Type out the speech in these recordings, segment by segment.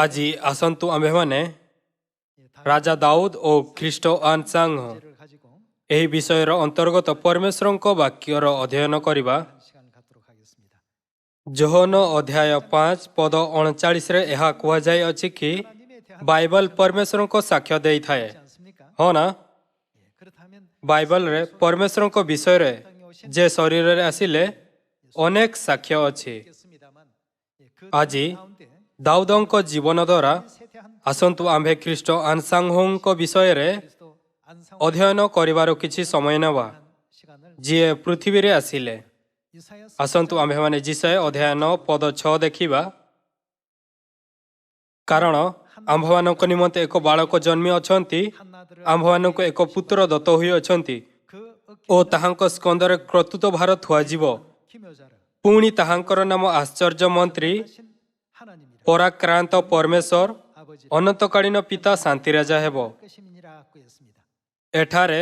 ଆଜି ଆସନ୍ତୁ ଆମ୍ଭେମାନେ ରାଜା ଦାଉଦ ଓ ଖ୍ରୀଷ୍ଟ ଆନସାଙ୍ଗ ଏହି ବିଷୟର ଅନ୍ତର୍ଗତ ପରମେଶ୍ୱରଙ୍କ ବାକ୍ୟର ଅଧ୍ୟୟନ କରିବା। ଯୋହନ ଅଧ୍ୟାୟ 5 ପଦ 39ରେ ଏହା କୁହାଯାଇଅଛି କି ବାଇବଲ ପରମେଶ୍ୱରଙ୍କ ସାକ୍ଷ୍ୟ ଦେଇଥାଏ। ହଁ ନା? ବାଇବଲରେ ପରମେଶ୍ୱରଙ୍କ ବିଷୟରେ ଯେ ଶରୀରରେ ଆସିଲେ ଅନେକ ସାକ୍ଷ୍ୟ ଅଛି। ଆଜି ଦାଉଦଙ୍କ ଜୀବନ ଦ୍ୱାରା ଆସନ୍ତୁ ଆମ୍ଭେ ଖ୍ରୀଷ୍ଟ ଆନସାଙ୍ଗଙ୍କ ବିଷୟରେ ଅଧ୍ୟୟନ କରିବାର କିଛି ସମୟ ନେବା, ଯିଏ ପୃଥିବୀରେ ଆସିଲେ। ଆସନ୍ତୁ ଆମ୍ଭେମାନେ ଯିଶାୟା ଅଧ୍ୟାୟ 9 ପଦ 6 ଦେଖିବା। କାରଣ ଆମ୍ଭମାନଙ୍କ ନିମନ୍ତେ ଏକ ବାଳକ ଜନ୍ମି ଅଛନ୍ତି, ଆମ୍ଭମାନଙ୍କୁ ଏକ ପୁତ୍ର ଦତ୍ତ ହୋଇଅଛନ୍ତି ଓ ତାହାଙ୍କ ସ୍କନ୍ଧରେ କର୍ତ୍ତୃତ୍ୱ ଭାର ଥୁଆଯିବ। ପୁଣି ତାହାଙ୍କର ନାମ ଆଶ୍ଚର୍ଯ୍ୟ ମନ୍ତ୍ରୀ, ପରାକ୍ରାନ୍ତ ପରମେଶ୍ୱର, ଅନନ୍ତକାଳୀନ ପିତା, ଶାନ୍ତି ରାଜା ହେବ। ଏଠାରେ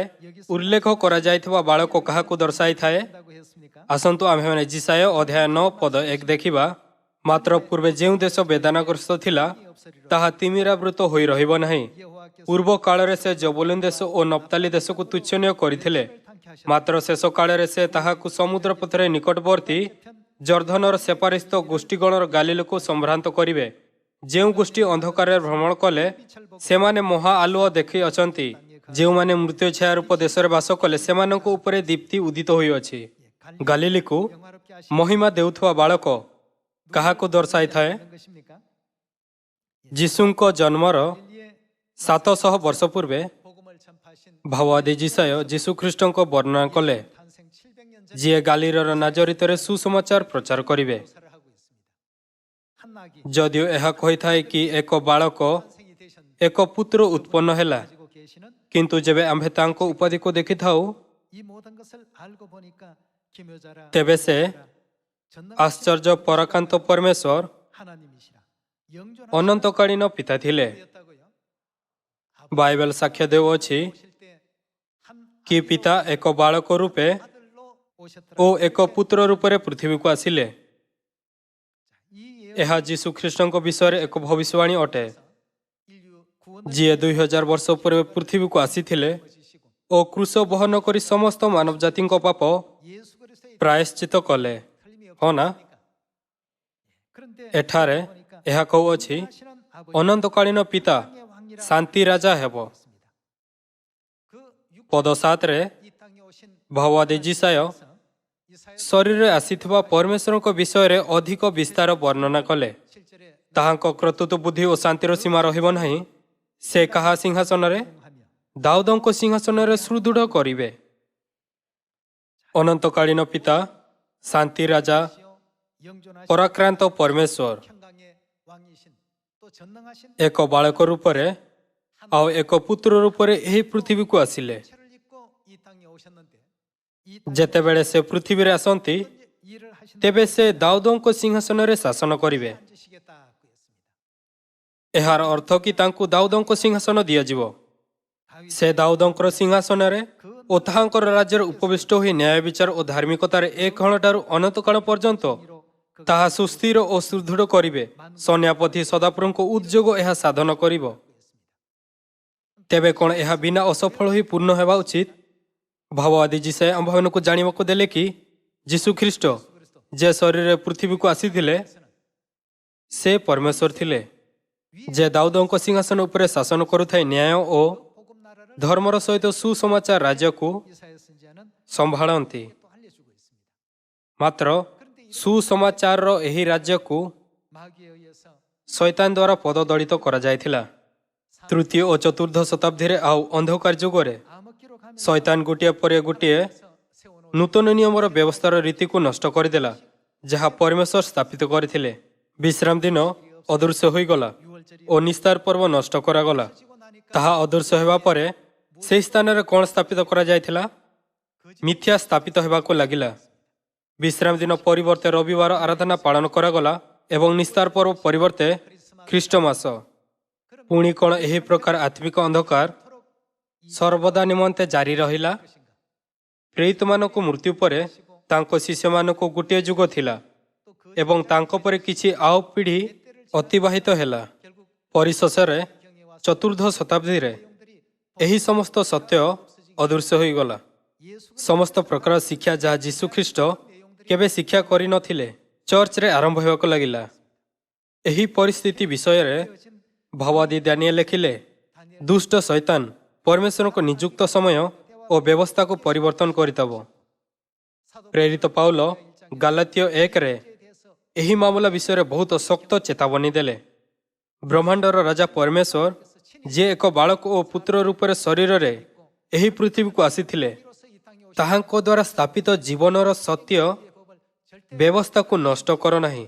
ଉଲ୍ଲେଖ କରାଯାଇଥିବା ବାଳକ କାହାକୁ ଦର୍ଶାଇଥାଏ? ଆସନ୍ତୁ ଆମ୍ଭେମାନେ ଯିଶାୟା ଅଧ୍ୟାୟ 9 ପଦ 1 ଦେଖିବା। ମାତ୍ର ପୂର୍ବେ ଯେଉଁ ଦେଶ ବେଦନାଗ୍ରସ୍ତ ଥିଲା ତାହା ତିମିରାବୃତ ହୋଇ ରହିବ ନାହିଁ। ପୂର୍ବ କାଳରେ ସେ ଜବୁଲୁନ ଦେଶ ଓ ନପ୍ତାଲି ଦେଶକୁ ତୁଚ୍ଛନୀୟ କରିଥିଲେ, ମାତ୍ର ଶେଷ କାଳରେ ସେ ତାହାକୁ ସମୁଦ୍ର ପଥରେ ନିକଟବର୍ତ୍ତୀ ଜର୍ଦ୍ଦନର ସେପାରିସ୍ତ ଗୋଷ୍ଠୀଗଣର ଗାଲିଲକୁ ସମ୍ଭ୍ରାନ୍ତ କରିବେ। ଯେଉଁ ଗୋଷ୍ଠୀ ଅନ୍ଧକାରରେ ଭ୍ରମଣ କଲେ ସେମାନେ ମହା ଆଲୁଅ ଦେଖିଅଛନ୍ତି, ଯେଉଁମାନେ ମୃତ୍ୟୁ ଛାୟା ରୂପ ଦେଶରେ ବାସ କଲେ ସେମାନଙ୍କ ଉପରେ ଦୀପ୍ତି ଉଦିତ ହୋଇଅଛି। ଗାଲିଲକୁ ମହିମା ଦେଉଥିବା ବାଳକ କାହାକୁ ଦର୍ଶାଇଥାଏ? ଯୀଶୁଙ୍କ ଜନ୍ମର 700 ବର୍ଷ ପୂର୍ବେ ଭାବବାଦୀ ଯିଶାୟା ଯୀଶୁଖ୍ରୀଷ୍ଟଙ୍କ ବର୍ଣ୍ଣନା କଲେ, ଯିଏ ଗାଲିଲର ନାଜରିତରେ ସୁସମାଚାର ପ୍ରଚାର କରିବେ। ଯଦିଓ ଏହା କହିଥାଏ କି ଏକ ବାଳକ, ଏକ ପୁତ୍ର ଉତ୍ପନ୍ନ ହେଲା, କିନ୍ତୁ ଯେବେ ଆମ୍ଭେ ତାଙ୍କ ଉପାଧିକୁ ଦେଖିଥାଉ ତେବେ ସେ ଆଶ୍ଚର୍ଯ୍ୟ ପରାକ୍ରାନ୍ତ ପରମେଶ୍ୱର, ଅନନ୍ତକାଳୀନ ପିତା ଥିଲେ। ବାଇବେଲ ସାକ୍ଷ୍ୟ ଦେଉଅଛି କି ପିତା ଏକ ବାଳକ ରୂପେ ଓ ଏକ ପୁତ୍ର ରୂପରେ ପୃଥିବୀକୁ ଆସିଲେ। ଏହା ଯୀଶୁଖ୍ରୀଷ୍ଟଙ୍କ ବିଷୟରେ ଏକ ଭବିଷ୍ୟବାଣୀ ଅଟେ, ଯିଏ 2000 ବର୍ଷ ପୂର୍ବେ ପୃଥିବୀକୁ ଆସିଥିଲେ ଓ କ୍ରୁଶ ବହନ କରି ସମସ୍ତ ମାନବ ଜାତିଙ୍କ ପାପ ପ୍ରାୟଶ୍ଚିତ କଲେ। ହଁ ନା? ଏଠାରେ ଏହା କହୁଅଛି ଅନନ୍ତକାଳୀନ ପିତା, ଶାନ୍ତି ରାଜା ହେବ। ପଦ 7ରେ ଭାବବାଦୀ ଯିଶାୟା ଶରୀରରେ ଆସିଥିବା ପରମେଶ୍ୱରଙ୍କ ବିଷୟରେ ଅଧିକ ବିସ୍ତାର ବର୍ଣ୍ଣନା କଲେ। ତାହାଙ୍କ କର୍ତ୍ତୃତ୍ୱ, ବୁଦ୍ଧି ଓ ଶାନ୍ତିର ସୀମା ରହିବ ନାହିଁ। ସେ କାହା ସିଂହାସନରେ? ଦାଉଦଙ୍କ ସିଂହାସନରେ ସୁଦୃଢ଼ କରିବେ। ଅନନ୍ତକାଳୀନ ପିତା, ଶାନ୍ତି ରାଜା, ପରାକ୍ରାନ୍ତ ପରମେଶ୍ୱର ଏକ ବାଳକ ରୂପରେ ଆଉ ଏକ ପୁତ୍ର ରୂପରେ ଏହି ପୃଥିବୀକୁ ଆସିଲେ। ଯେତେବେଳେ ସେ ପୃଥିବୀରେ ଆସନ୍ତି ତେବେ ସେ ଦାଉଦଙ୍କ ସିଂହାସନରେ ଶାସନ କରିବେ। ଏହାର ଅର୍ଥ କି ତାଙ୍କୁ ଦାଉଦଙ୍କ ସିଂହାସନ ଦିଆଯିବ। ସେ ଦାଉଦଙ୍କର ସିଂହାସନରେ ଓ ତାହାଙ୍କର ରାଜ୍ୟରେ ଉପବିଷ୍ଟ ହୋଇ ନ୍ୟାୟ ବିଚାର ଓ ଧାର୍ମିକତାରେ ଏକ ଘଣଠାରୁ ଅନନ୍ତକାଳ ପର୍ଯ୍ୟନ୍ତ ତାହା ସୁସ୍ଥିର ଓ ସୁଦୃଢ଼ କରିବେ। ସୈନ୍ୟପତି ସଦାପ୍ରଭୁଙ୍କ ଉଦ୍ଯୋଗ ଏହା ସାଧନ କରିବ। ତେବେ କ'ଣ ଏହା ବିନା ଅସଫଳ ହୋଇ ପୂର୍ଣ୍ଣ ହେବା ଉଚିତ? ଭାବବାଦୀ ଯିଶାୟା ଆମ୍ଭମାନଙ୍କୁ ଜାଣିବାକୁ ଦେଲେ କି ଯୀଶୁଖ୍ରୀଷ୍ଟ ଯେ ଶରୀରରେ ପୃଥିବୀକୁ ଆସିଥିଲେ ସେ ପରମେଶ୍ୱର ଥିଲେ, ଯେ ଦାଉଦଙ୍କ ସିଂହାସନ ଉପରେ ଶାସନ କରୁଥାଇ ନ୍ୟାୟ ଓ ଧର୍ମର ସହିତ ସୁସମାଚାର ରାଜ୍ୟକୁ ସମ୍ଭାଳନ୍ତି। ମାତ୍ର ସୁସମାଚାରର ଏହି ରାଜ୍ୟକୁ ଶୈତାନ ଦ୍ୱାରା ପଦଦଳିତ କରାଯାଇଥିଲା। ତୃତୀୟ ଓ ଚତୁର୍ଥ ଶତାବ୍ଦୀରେ ଆଉ ଅନ୍ଧକାର ଯୁଗରେ ଶୈତାନ ଗୋଟିଏ ପରେ ଗୋଟିଏ ନୂତନ ନିୟମର ବ୍ୟବସ୍ଥାର ରୀତିକୁ ନଷ୍ଟ କରିଦେଲା, ଯାହା ପରମେଶ୍ୱର ସ୍ଥାପିତ କରିଥିଲେ। ବିଶ୍ରାମ ଦିନ ଅଦୃଶ୍ୟ ହୋଇଗଲା ଓ ନିସ୍ତାର ପର୍ବ ନଷ୍ଟ କରାଗଲା। ତାହା ଅଦୃଶ୍ୟ ହେବା ପରେ ସେହି ସ୍ଥାନରେ କ'ଣ ସ୍ଥାପିତ କରାଯାଇଥିଲା? ମିଥ୍ୟା ସ୍ଥାପିତ ହେବାକୁ ଲାଗିଲା। ବିଶ୍ରାମ ଦିନ ପରିବର୍ତ୍ତେ ରବିବାର ଆରାଧନା ପାଳନ କରାଗଲା ଏବଂ ନିସ୍ତାର ପର୍ବ ପରିବର୍ତ୍ତେ ଖ୍ରୀଷ୍ଟମାସ। ପୁଣି କ'ଣ ଏହି ପ୍ରକାର ଆତ୍ମିକ ଅନ୍ଧକାର ସର୍ବଦା ନିମନ୍ତେ ଜାରି ରହିଲା? ପ୍ରେରିତମାନଙ୍କ ମୃତ୍ୟୁ ପରେ ତାଙ୍କ ଶିଷ୍ୟମାନଙ୍କୁ ଗୋଟିଏ ଯୁଗ ଥିଲା ଏବଂ ତାଙ୍କ ପରେ କିଛି ଆଉ ପିଢ଼ି ଅତିବାହିତ ହେଲା। ପରିଶେଷରେ ଚତୁର୍ଥ ଶତାବ୍ଦୀରେ ଏହି ସମସ୍ତ ସତ୍ୟ ଅଦୃଶ୍ୟ ହୋଇଗଲା। ସମସ୍ତ ପ୍ରକାର ଶିକ୍ଷା ଯାହା ଯୀଶୁଖ୍ରୀଷ୍ଟ କେବେ ଶିକ୍ଷା କରିନଥିଲେ ଚର୍ଚ୍ଚରେ ଆରମ୍ଭ ହେବାକୁ ଲାଗିଲା। ଏହି ପରିସ୍ଥିତି ବିଷୟରେ ଭାବବାଦୀ ଦାନିଏଲ ଲେଖିଲେ, ଦୁଷ୍ଟ ଶୈତାନ ପରମେଶ୍ୱରଙ୍କ ନିଯୁକ୍ତ ସମୟ ଓ ବ୍ୟବସ୍ଥାକୁ ପରିବର୍ତ୍ତନ କରିଦେବ। ପ୍ରେରିତ ପାଉଲ ଗାଲାତୀୟ 1ରେ ଏହି ମାମଲା ବିଷୟରେ ବହୁତ ଶକ୍ତ ଚେତାବନୀ ଦେଲେ। ବ୍ରହ୍ମାଣ୍ଡର ରାଜା ପରମେଶ୍ୱର, ଯିଏ ଏକ ବାଳକ ଓ ପୁତ୍ର ରୂପରେ ଶରୀରରେ ଏହି ପୃଥିବୀକୁ ଆସିଥିଲେ, ତାହାଙ୍କ ଦ୍ୱାରା ସ୍ଥାପିତ ଜୀବନର ସତ୍ୟ ବ୍ୟବସ୍ଥାକୁ ନଷ୍ଟ କର ନାହିଁ।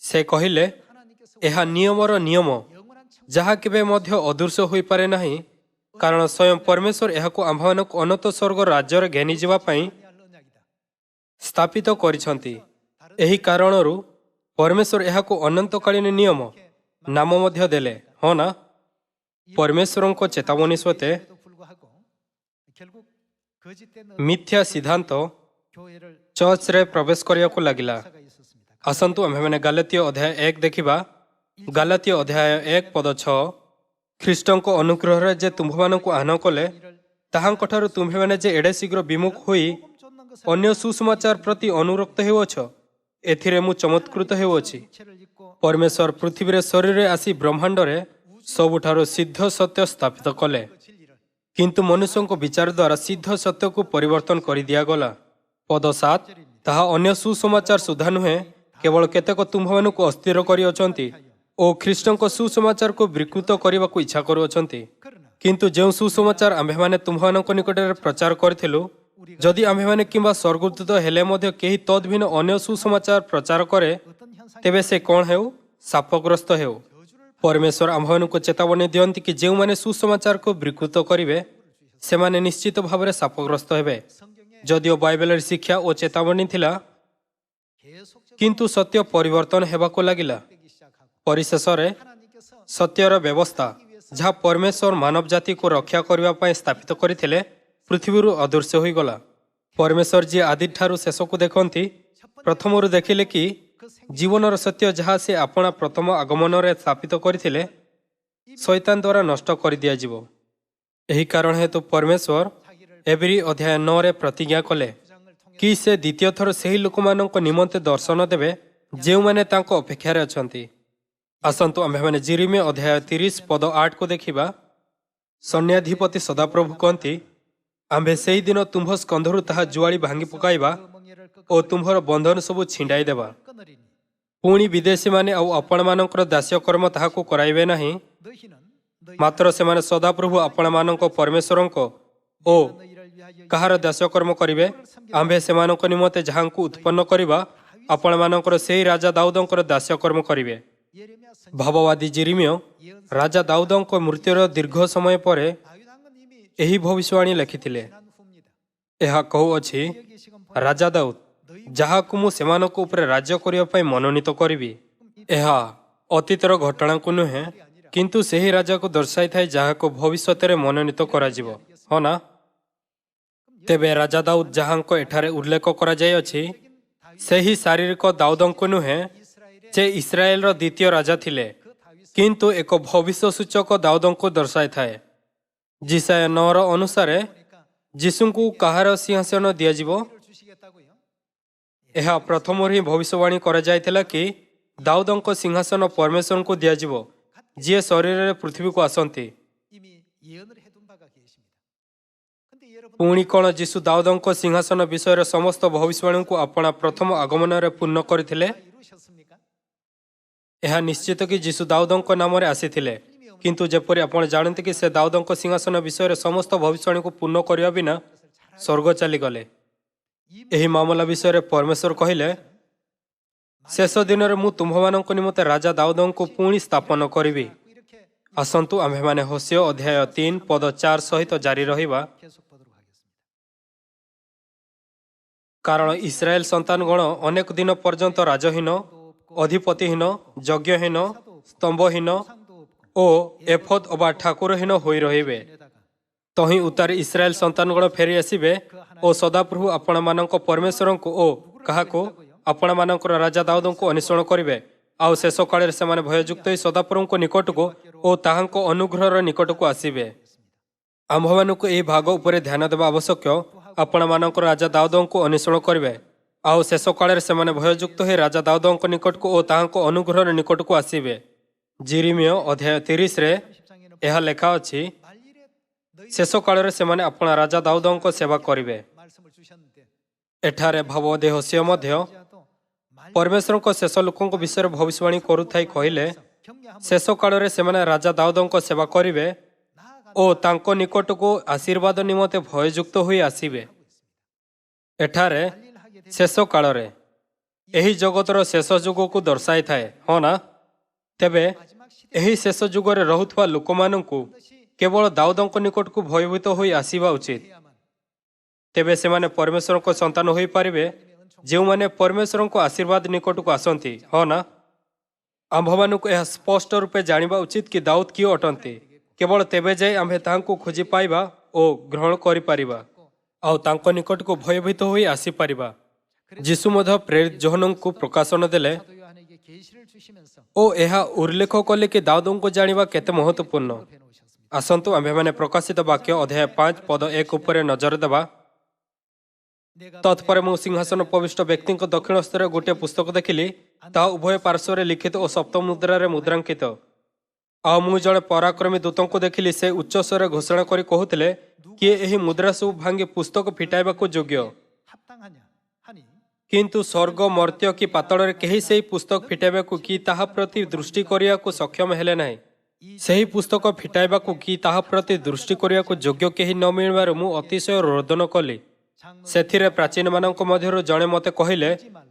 ସେ କହିଲେ, ଏହା ନିୟମର ନିୟମ, ଯାହା କେବେ ମଧ୍ୟ ଅଦୃଶ୍ୟ ହୋଇପାରେ ନାହିଁ, କାରଣ ସ୍ୱୟଂ ପରମେଶ୍ୱର ଏହାକୁ ଆମ୍ଭମାନଙ୍କୁ ଅନନ୍ତ ସ୍ୱର୍ଗ ରାଜ୍ୟରେ ଘେନିଯିବା ପାଇଁ ସ୍ଥାପିତ କରିଛନ୍ତି। ଏହି କାରଣରୁ ପରମେଶ୍ୱର ଏହାକୁ ଅନନ୍ତକାଳୀନ ନିୟମ ନାମ ମଧ୍ୟ ଦେଲେ। ହଁ ନା? ପରମେଶ୍ୱରଙ୍କ ଚେତାବନୀ ସତ୍ତ୍ୱେ ମିଥ୍ୟା ସିଦ୍ଧାନ୍ତ ଚର୍ଚ୍ଚରେ ପ୍ରବେଶ କରିବାକୁ ଲାଗିଲା। ଆସନ୍ତୁ ଆମ୍ଭେମାନେ ଗାଲାତୀୟ ଅଧ୍ୟାୟ 1 ଦେଖିବା। ଗାଲାତୀୟ ଅଧ୍ୟାୟ 1 ପଦ 6, ଖ୍ରୀଷ୍ଟଙ୍କ ଅନୁଗ୍ରହରେ ଯେ ତୁମ୍ଭମାନଙ୍କୁ ଆହ୍ୱାନ କଲେ, ତାହାଙ୍କଠାରୁ ତୁମ୍ଭେମାନେ ଯେ ଏଡ଼େ ଶୀଘ୍ର ବିମୁଖ ହୋଇ ଅନ୍ୟ ସୁସମାଚାର ପ୍ରତି ଅନୁରକ୍ତ ହେଉଅଛ, ଏଥିରେ ମୁଁ ଚମତ୍କୃତ ହେଉଅଛି। ପରମେଶ୍ୱର ପୃଥିବୀରେ ଶରୀରରେ ଆସି ବ୍ରହ୍ମାଣ୍ଡରେ ସବୁଠାରୁ ସିଦ୍ଧ ସତ୍ୟ ସ୍ଥାପିତ କଲେ, କିନ୍ତୁ ମନୁଷ୍ୟଙ୍କ ବିଚାର ଦ୍ୱାରା ସିଦ୍ଧ ସତ୍ୟକୁ ପରିବର୍ତ୍ତନ କରିଦିଆଗଲା। ପଦ 7, ତାହା ଅନ୍ୟ ସୁସମାଚାର ସୁଦ୍ଧା ନୁହେଁ, କେବଳ କେତେକ ତୁମ୍ଭମାନଙ୍କୁ ଅସ୍ଥିର କରିଅଛନ୍ତି ଓ ଖ୍ରୀଷ୍ଟଙ୍କ ସୁସମାଚାରକୁ ବିକୃତ କରିବାକୁ ଇଚ୍ଛା କରୁଅଛନ୍ତି। କିନ୍ତୁ ଯେଉଁ ସୁସମାଚାର ଆମ୍ଭେମାନେ ତୁମ୍ଭମାନଙ୍କ ନିକଟରେ ପ୍ରଚାର କରିଥିଲୁ, ଯଦି ଆମ୍ଭେମାନେ କିମ୍ବା ସ୍ୱର୍ଗଦୂତ ହେଲେ ମଧ୍ୟ କେହି ତଦ୍ଭିନ୍ନ ଅନ୍ୟ ସୁସମାଚାର ପ୍ରଚାର କରେ, ତେବେ ସେ କ'ଣ ହେଉ? ଶାପଗ୍ରସ୍ତ ହେଉ। ପରମେଶ୍ୱର ଆମ୍ଭମାନଙ୍କୁ ଚେତାବନୀ ଦିଅନ୍ତି କି ଯେଉଁମାନେ ସୁସମାଚାରକୁ ବିକୃତ କରିବେ, ସେମାନେ ନିଶ୍ଚିତ ଭାବରେ ଶାପଗ୍ରସ୍ତ ହେବେ। ଯଦିଓ ବାଇବେଲରେ ଶିକ୍ଷା ଓ ଚେତାବନୀ ଥିଲା, କିନ୍ତୁ ସତ୍ୟ ପରିବର୍ତ୍ତନ ହେବାକୁ ଲାଗିଲା। ପରିଶେଷରେ ସତ୍ୟର ବ୍ୟବସ୍ଥା, ଯାହା ପରମେଶ୍ୱର ମାନବ ଜାତିକୁ ରକ୍ଷା କରିବା ପାଇଁ ସ୍ଥାପିତ କରିଥିଲେ, ପୃଥିବୀରୁ ଅଦୃଶ୍ୟ ହୋଇଗଲା। ପରମେଶ୍ୱର ଯିଏ ଆଦିଠାରୁ ଶେଷକୁ ଦେଖନ୍ତି, ପ୍ରଥମରୁ ଦେଖିଲେ କି ଜୀବନର ସତ୍ୟ ଯାହା ସେ ଆପଣା ପ୍ରଥମ ଆଗମନରେ ସ୍ଥାପିତ କରିଥିଲେ, ଶୈତାନ ଦ୍ୱାରା ନଷ୍ଟ କରିଦିଆଯିବ। ଏହି କାରଣ ହେତୁ ପରମେଶ୍ୱର ଏବ୍ରୀ ଅଧ୍ୟାୟ 9ରେ ପ୍ରତିଜ୍ଞା କଲେ କି ସେ ଦ୍ୱିତୀୟ ଥର ସେହି ଲୋକମାନଙ୍କ ନିମନ୍ତେ ଦର୍ଶନ ଦେବେ ଯେଉଁମାନେ ତାଙ୍କ ଅପେକ୍ଷାରେ ଅଛନ୍ତି। ଆସନ୍ତୁ ଆମ୍ଭେମାନେ ଜିରିମିୟା ଅଧ୍ୟାୟ 30 ପଦ 8କୁ ଦେଖିବା। ସୈନ୍ୟାଧିପତି ସଦାପ୍ରଭୁ କହନ୍ତି, ଆମ୍ଭେ ସେହିଦିନ ତୁମ୍ଭ ସ୍କନ୍ଧରୁ ତାହା ଜୁଆଳି ଭାଙ୍ଗି ପକାଇବା ଓ ତୁମ୍ଭର ବନ୍ଧନ ସବୁ ଛିଣ୍ଡାଇ ଦେବା। ପୁଣି ବିଦେଶୀମାନେ ଆଉ ଆପଣମାନଙ୍କର ଦାସ୍ୟକର୍ମ ତାହାକୁ କରାଇବେ ନାହିଁ, ମାତ୍ର ସେମାନେ ସଦାପ୍ରଭୁ ଆପଣମାନଙ୍କ ପରମେଶ୍ୱରଙ୍କ ଓ କାହାର ଦାସ୍ୟକର୍ମ କରିବେ? ଆମ୍ଭେ ସେମାନଙ୍କ ନିମନ୍ତେ ଯାହାଙ୍କୁ ଉତ୍ପନ୍ନ କରିବା, ଆପଣମାନଙ୍କର ସେହି ରାଜା ଦାଉଦଙ୍କର ଦାସ୍ୟକର୍ମ କରିବେ। ଭାବବାଦୀ ଜିରିମିୟ ରାଜା ଦାଉଦଙ୍କ ମୃତ୍ୟୁର ଦୀର୍ଘ ସମୟ ପରେ ଏହି ଭବିଷ୍ୟବାଣୀ ଲେଖିଥିଲେ। ଏହା କହୁଅଛି, ରାଜା ଦାଉଦ, ଯାହାକୁ ମୁଁ ସେମାନଙ୍କ ଉପରେ ରାଜ୍ୟ କରିବା ପାଇଁ ମନୋନୀତ କରିବି। ଏହା ଅତୀତର ଘଟଣାକୁ ନୁହେଁ, କିନ୍ତୁ ସେହି ରାଜାକୁ ଦର୍ଶାଇଥାଏ ଯାହାକୁ ଭବିଷ୍ୟତରେ ମନୋନୀତ କରାଯିବ। ହଁ ନା? ତେବେ ରାଜା ଦାଉଦ ଯାହାଙ୍କ ଏଠାରେ ଉଲ୍ଲେଖ କରାଯାଇଅଛି, ସେହି ଶାରୀରିକ ଦାଉଦଙ୍କୁ ନୁହେଁ, ଯେ ଇସ୍ରାଏଲର ଦ୍ୱିତୀୟ ରାଜା ଥିଲେ, କିନ୍ତୁ ଏକ ଭବିଷ୍ୟ ସୂଚକ ଦାଉଦଙ୍କୁ ଦର୍ଶାଇଥାଏ। ଯିଶାୟା 9ର ଅନୁସାରେ ଯୀଶୁଙ୍କୁ କାହାର ସିଂହାସନ ଦିଆଯିବ? ଏହା ପ୍ରଥମରୁ ହିଁ ଭବିଷ୍ୟବାଣୀ କରାଯାଇଥିଲା କି ଦାଉଦଙ୍କ ସିଂହାସନ ପରମେଶ୍ୱରଙ୍କୁ ଦିଆଯିବ, ଯିଏ ଶରୀରରେ ପୃଥିବୀକୁ ଆସନ୍ତି। ପୁଣି କ'ଣ ଯୀଶୁ ଦାଉଦଙ୍କ ସିଂହାସନ ବିଷୟରେ ସମସ୍ତ ଭବିଷ୍ୟବାଣୀଙ୍କୁ ଆପଣା ପ୍ରଥମ ଆଗମନରେ ପୂର୍ଣ୍ଣ କରିଥିଲେ? ଏହା ନିଶ୍ଚିତ କି ଯୀଶୁ ଦାଉଦଙ୍କ ନାମରେ ଆସିଥିଲେ, କିନ୍ତୁ ଯେପରି ଆପଣ ଜାଣନ୍ତି କି ସେ ଦାଉଦଙ୍କ ସିଂହାସନ ବିଷୟରେ ସମସ୍ତ ଭବିଷ୍ୟବାଣୀକୁ ପୂର୍ଣ୍ଣ କରିବା ବିନା ସ୍ୱର୍ଗ ଚାଲିଗଲେ। ଏହି ମାମଲା ବିଷୟରେ ପରମେଶ୍ୱର କହିଲେ, ଶେଷ ଦିନରେ ମୁଁ ତୁମ୍ଭମାନଙ୍କ ନିମନ୍ତେ ରାଜା ଦାଉଦଙ୍କୁ ପୁଣି ସ୍ଥାପନ କରିବି। ଆସନ୍ତୁ ଆମ୍ଭେମାନେ ହୋସିଆ ଅଧ୍ୟାୟ 3 ପଦ 4 ସହିତ ଜାରି ରହିବା। କାରଣ ଇସ୍ରାଏଲ ସନ୍ତାନଗଣ ଅନେକ ଦିନ ପର୍ଯ୍ୟନ୍ତ ରାଜହୀନ, ଅଧିପତିହୀନ, ଯଜ୍ଞହୀନ, ସ୍ତମ୍ଭହୀନ ଓ ଏଫୋଦ ଅବା ଠାକୁରହୀନ ହୋଇ ରହିବେ। ତହିଁ ଉତ୍ତାରେ ଇସ୍ରାଏଲ ସନ୍ତାନଗଣ ଫେରି ଆସିବେ ଓ ସଦାପ୍ରଭୁ ଆପଣମାନଙ୍କ ପରମେଶ୍ୱରଙ୍କୁ ଓ କାହାକୁ? ଆପଣମାନଙ୍କର ରାଜା ଦାଉଦଙ୍କୁ ଅନୁସରଣ କରିବେ। ଆଉ ଶେଷ କାଳରେ ସେମାନେ ଭୟଯୁକ୍ତ ହୋଇ ସଦାପ୍ରଭୁଙ୍କ ନିକଟକୁ ଓ ତାହାଙ୍କ ଅନୁଗ୍ରହର ନିକଟକୁ ଆସିବେ। ଆମ୍ଭମାନଙ୍କୁ ଏହି ଭାଗ ଉପରେ ଧ୍ୟାନ ଦେବା ଆବଶ୍ୟକ। ଆପଣମାନଙ୍କର ରାଜା ଦାଉଦଙ୍କୁ ଅନୁସରଣ କରିବେ। ଆଉ ଶେଷ କାଳରେ ସେମାନେ ଭୟଯୁକ୍ତ ହୋଇ ରାଜା ଦାଉଦଙ୍କ ନିକଟକୁ ଓ ତାହାଙ୍କ ଅନୁଗ୍ରହର ନିକଟକୁ ଆସିବେ। ଜିରିମିୟ ଅଧ୍ୟାୟ 30ରେ ଏହା ଲେଖା ଅଛି, ଶେଷ କାଳରେ ସେମାନେ ଆପଣ ରାଜା ଦାଉଦଙ୍କ ସେବା କରିବେ। ଏଠାରେ ଭାବବାଦୀ ହୋସିଆ ମଧ୍ୟ ପରମେଶ୍ୱରଙ୍କ ଶେଷ ଲୋକଙ୍କ ବିଷୟରେ ଭବିଷ୍ୟବାଣୀ କରୁଥାଇ କହିଲେ, ଶେଷ କାଳରେ ସେମାନେ ରାଜା ଦାଉଦଙ୍କ ସେବା କରିବେ ଓ ତାଙ୍କ ନିକଟକୁ ଆଶୀର୍ବାଦ ନିମନ୍ତେ ଭୟଯୁକ୍ତ ହୋଇ ଆସିବେ। ଏଠାରେ ଶେଷ କାଳରେ ଏହି ଜଗତର ଶେଷ ଯୁଗକୁ ଦର୍ଶାଇଥାଏ, ହଁ ନା? ତେବେ ଏହି ଶେଷ ଯୁଗରେ ରହୁଥିବା ଲୋକମାନଙ୍କୁ କେବଳ ଦାଉଦଙ୍କ ନିକଟକୁ ଭୟଭୀତ ହୋଇ ଆସିବା ଉଚିତ। ତେବେ ସେମାନେ ପରମେଶ୍ୱରଙ୍କ ସନ୍ତାନ ହୋଇପାରିବେ ଯେଉଁମାନେ ପରମେଶ୍ୱରଙ୍କ ଆଶୀର୍ବାଦ ନିକଟକୁ ଆସନ୍ତି, ହଁ ନା? ଆମ୍ଭମାନଙ୍କୁ ଏହା ସ୍ପଷ୍ଟ ରୂପେ ଜାଣିବା ଉଚିତ କି ଦାଉଦ କିଏ ଅଟନ୍ତି। କେବଳ ତେବେ ଯାଇ ଆମ୍ଭେ ତାହାଙ୍କୁ ଖୋଜି ପାଇବା ଓ ଗ୍ରହଣ କରିପାରିବା ଆଉ ତାଙ୍କ ନିକଟକୁ ଭୟଭୀତ ହୋଇ ଆସିପାରିବା। ଯୀଶୁ ମଧ୍ୟ ପ୍ରେରିତ ଯୋହନଙ୍କୁ ପ୍ରକାଶନ ଦେଲେ ଓ ଏହା ଉଲ୍ଲେଖ କଲେ କି ଦାଉଦଙ୍କୁ ଜାଣିବା କେତେ ମହତ୍ୱପୂର୍ଣ୍ଣ। ଆସନ୍ତୁ ଆମ୍ଭେମାନେ ପ୍ରକାଶିତ ବାକ୍ୟ ଅଧ୍ୟାୟ 5 ପଦ 1 ଉପରେ ନଜର ଦେବା। ତତ୍ପରେ ମୁଁ ସିଂହାସନ ଉପବିଷ୍ଟ ବ୍ୟକ୍ତିଙ୍କ ଦକ୍ଷିଣ ହସ୍ତରେ ଗୋଟିଏ ପୁସ୍ତକ ଦେଖିଲି। ତାହା ଉଭୟ ପାର୍ଶ୍ୱରେ ଲିଖିତ ଓ ସପ୍ତ ମୁଦ୍ରାରେ ମୁଦ୍ରାଙ୍କିତ। ଆଉ ମୁଁ ଜଣେ ପରାକ୍ରମୀ ଦୂତଙ୍କୁ ଦେଖିଲି। ସେ ଉଚ୍ଚ ସ୍ୱରରେ ଘୋଷଣା କରି କହୁଥିଲେ, କିଏ ଏହି ମୁଦ୍ରା ସବୁ ଭାଙ୍ଗି ପୁସ୍ତକ ଫିଟାଇବାକୁ ଯୋଗ୍ୟ? କିନ୍ତୁ ସ୍ୱର୍ଗ, ମର୍ତ୍ତ୍ୟ କି ପାତାଳରେ କେହି ସେହି ପୁସ୍ତକ ଫିଟାଇବାକୁ କି ତାହା ପ୍ରତି ଦୃଷ୍ଟି କରିବାକୁ ସକ୍ଷମ ହେଲେ ନାହିଁ। ସେହି ପୁସ୍ତକ ଫିଟାଇବାକୁ କି ତାହା ପ୍ରତି ଦୃଷ୍ଟି କରିବାକୁ ଯୋଗ୍ୟ କେହି ନ ମିଳିବାରୁ ମୁଁ ଅତିଶୟ ରୋଦନ କଲି। ସେଥିରେ ପ୍ରାଚୀନମାନଙ୍କ ମଧ୍ୟରୁ ଜଣେ ମୋତେ କହିଲେ,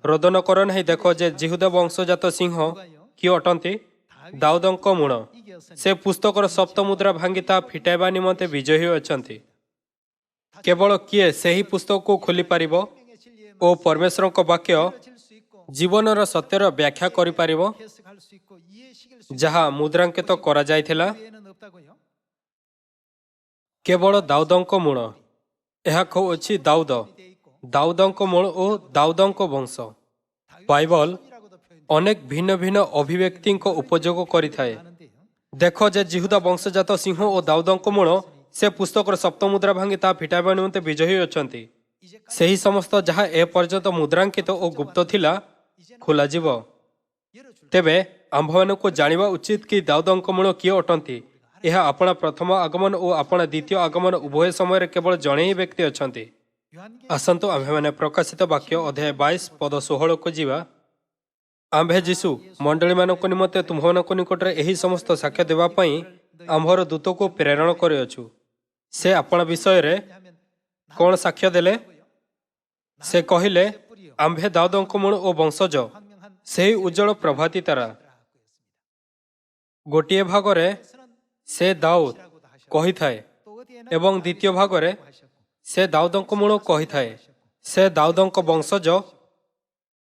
ରୋଦନ କର ନାହିଁ, ଦେଖ ଯେ ଜିହୁଦା ବଂଶଜାତ ସିଂହ କିଏ ଅଟନ୍ତି? ଦାଉଦଙ୍କ ମୂଳ। ସେ ପୁସ୍ତକର ସପ୍ତ ମୁଦ୍ରା ଭାଙ୍ଗି ତାହା ଫିଟାଇବା ନିମନ୍ତେ ବିଜୟୀ ଅଛନ୍ତି। କେବଳ କିଏ ସେହି ପୁସ୍ତକକୁ ଖୋଲିପାରିବ ଓ ପରମେଶ୍ୱରଙ୍କ ବାକ୍ୟ ଜୀବନର ସତ୍ୟର ବ୍ୟାଖ୍ୟା କରିପାରିବ ଯାହା ମୁଦ୍ରାଙ୍କିତ କରାଯାଇଥିଲା? କେବଳ ଦାଉଦଙ୍କ ମୂଳ। ଏହା କହୁଅଛି ଦାଉଦ, ଦାଉଦଙ୍କ ମୂଳ ଓ ଦାଉଦଙ୍କ ବଂଶ। ବାଇବଲ ଅନେକ ଭିନ୍ନ ଭିନ୍ନ ଅଭିବ୍ୟକ୍ତିଙ୍କ ଉପଯୋଗ କରିଥାଏ। ଦେଖ ଯେ ଜିହୁଦା ବଂଶଜାତ ସିଂହ ଓ ଦାଉଦଙ୍କ ମୂଳ ସେ ପୁସ୍ତକର ସପ୍ତ ମୁଦ୍ରା ଭାଙ୍ଗି ତାହା ଫିଟାଇବା ନିମନ୍ତେ ବିଜୟୀ ଅଛନ୍ତି। ସେହି ସମସ୍ତ ଯାହା ଏ ପର୍ଯ୍ୟନ୍ତ ମୁଦ୍ରାଙ୍କିତ ଓ ଗୁପ୍ତ ଥିଲା ଖୋଲାଯିବ। ତେବେ ଆମ୍ଭମାନଙ୍କୁ ଜାଣିବା ଉଚିତ କି ଦାଉଦଙ୍କ ମୂଳ କିଏ ଅଟନ୍ତି। ଏହା ଆପଣା ପ୍ରଥମ ଆଗମନ ଓ ଆପଣା ଦ୍ୱିତୀୟ ଆଗମନ ଉଭୟ ସମୟରେ କେବଳ ଜଣେ ହିଁ ବ୍ୟକ୍ତି ଅଛନ୍ତି। ଆସନ୍ତୁ ଆମ୍ଭେମାନେ ପ୍ରକାଶିତ ବାକ୍ୟ ଅଧ୍ୟାୟ 22 ପଦ 16କୁ ଯିବା। ଆମ୍ଭେ ଯୀଶୁ ମଣ୍ଡଳୀମାନଙ୍କ ନିମନ୍ତେ ତୁମ୍ଭମାନଙ୍କ ନିକଟରେ ଏହି ସମସ୍ତ ସାକ୍ଷ୍ୟ ଦେବା ପାଇଁ ଆମ୍ଭର ଦୂତକୁ ପ୍ରେରଣ କରିଅଛୁ। ସେ ଆପଣା ବିଷୟରେ କ'ଣ ସାକ୍ଷ୍ୟ ଦେଲେ? ସେ କହିଲେ, ଆମ୍ଭେ ଦାଉଦଙ୍କ ମୂଳ ଓ ବଂଶଜ, ସେହି ଉଜ୍ଜଳ ପ୍ରଭାତୀ ତାରା। ଗୋଟିଏ ଭାଗରେ ସେ ଦାଉଦ କହିଥାଏ ଏବଂ ଦ୍ୱିତୀୟ ଭାଗରେ ସେ ଦାଉଦଙ୍କ ମୂଳ କହିଥାଏ। ସେ ଦାଉଦଙ୍କ ବଂଶଜ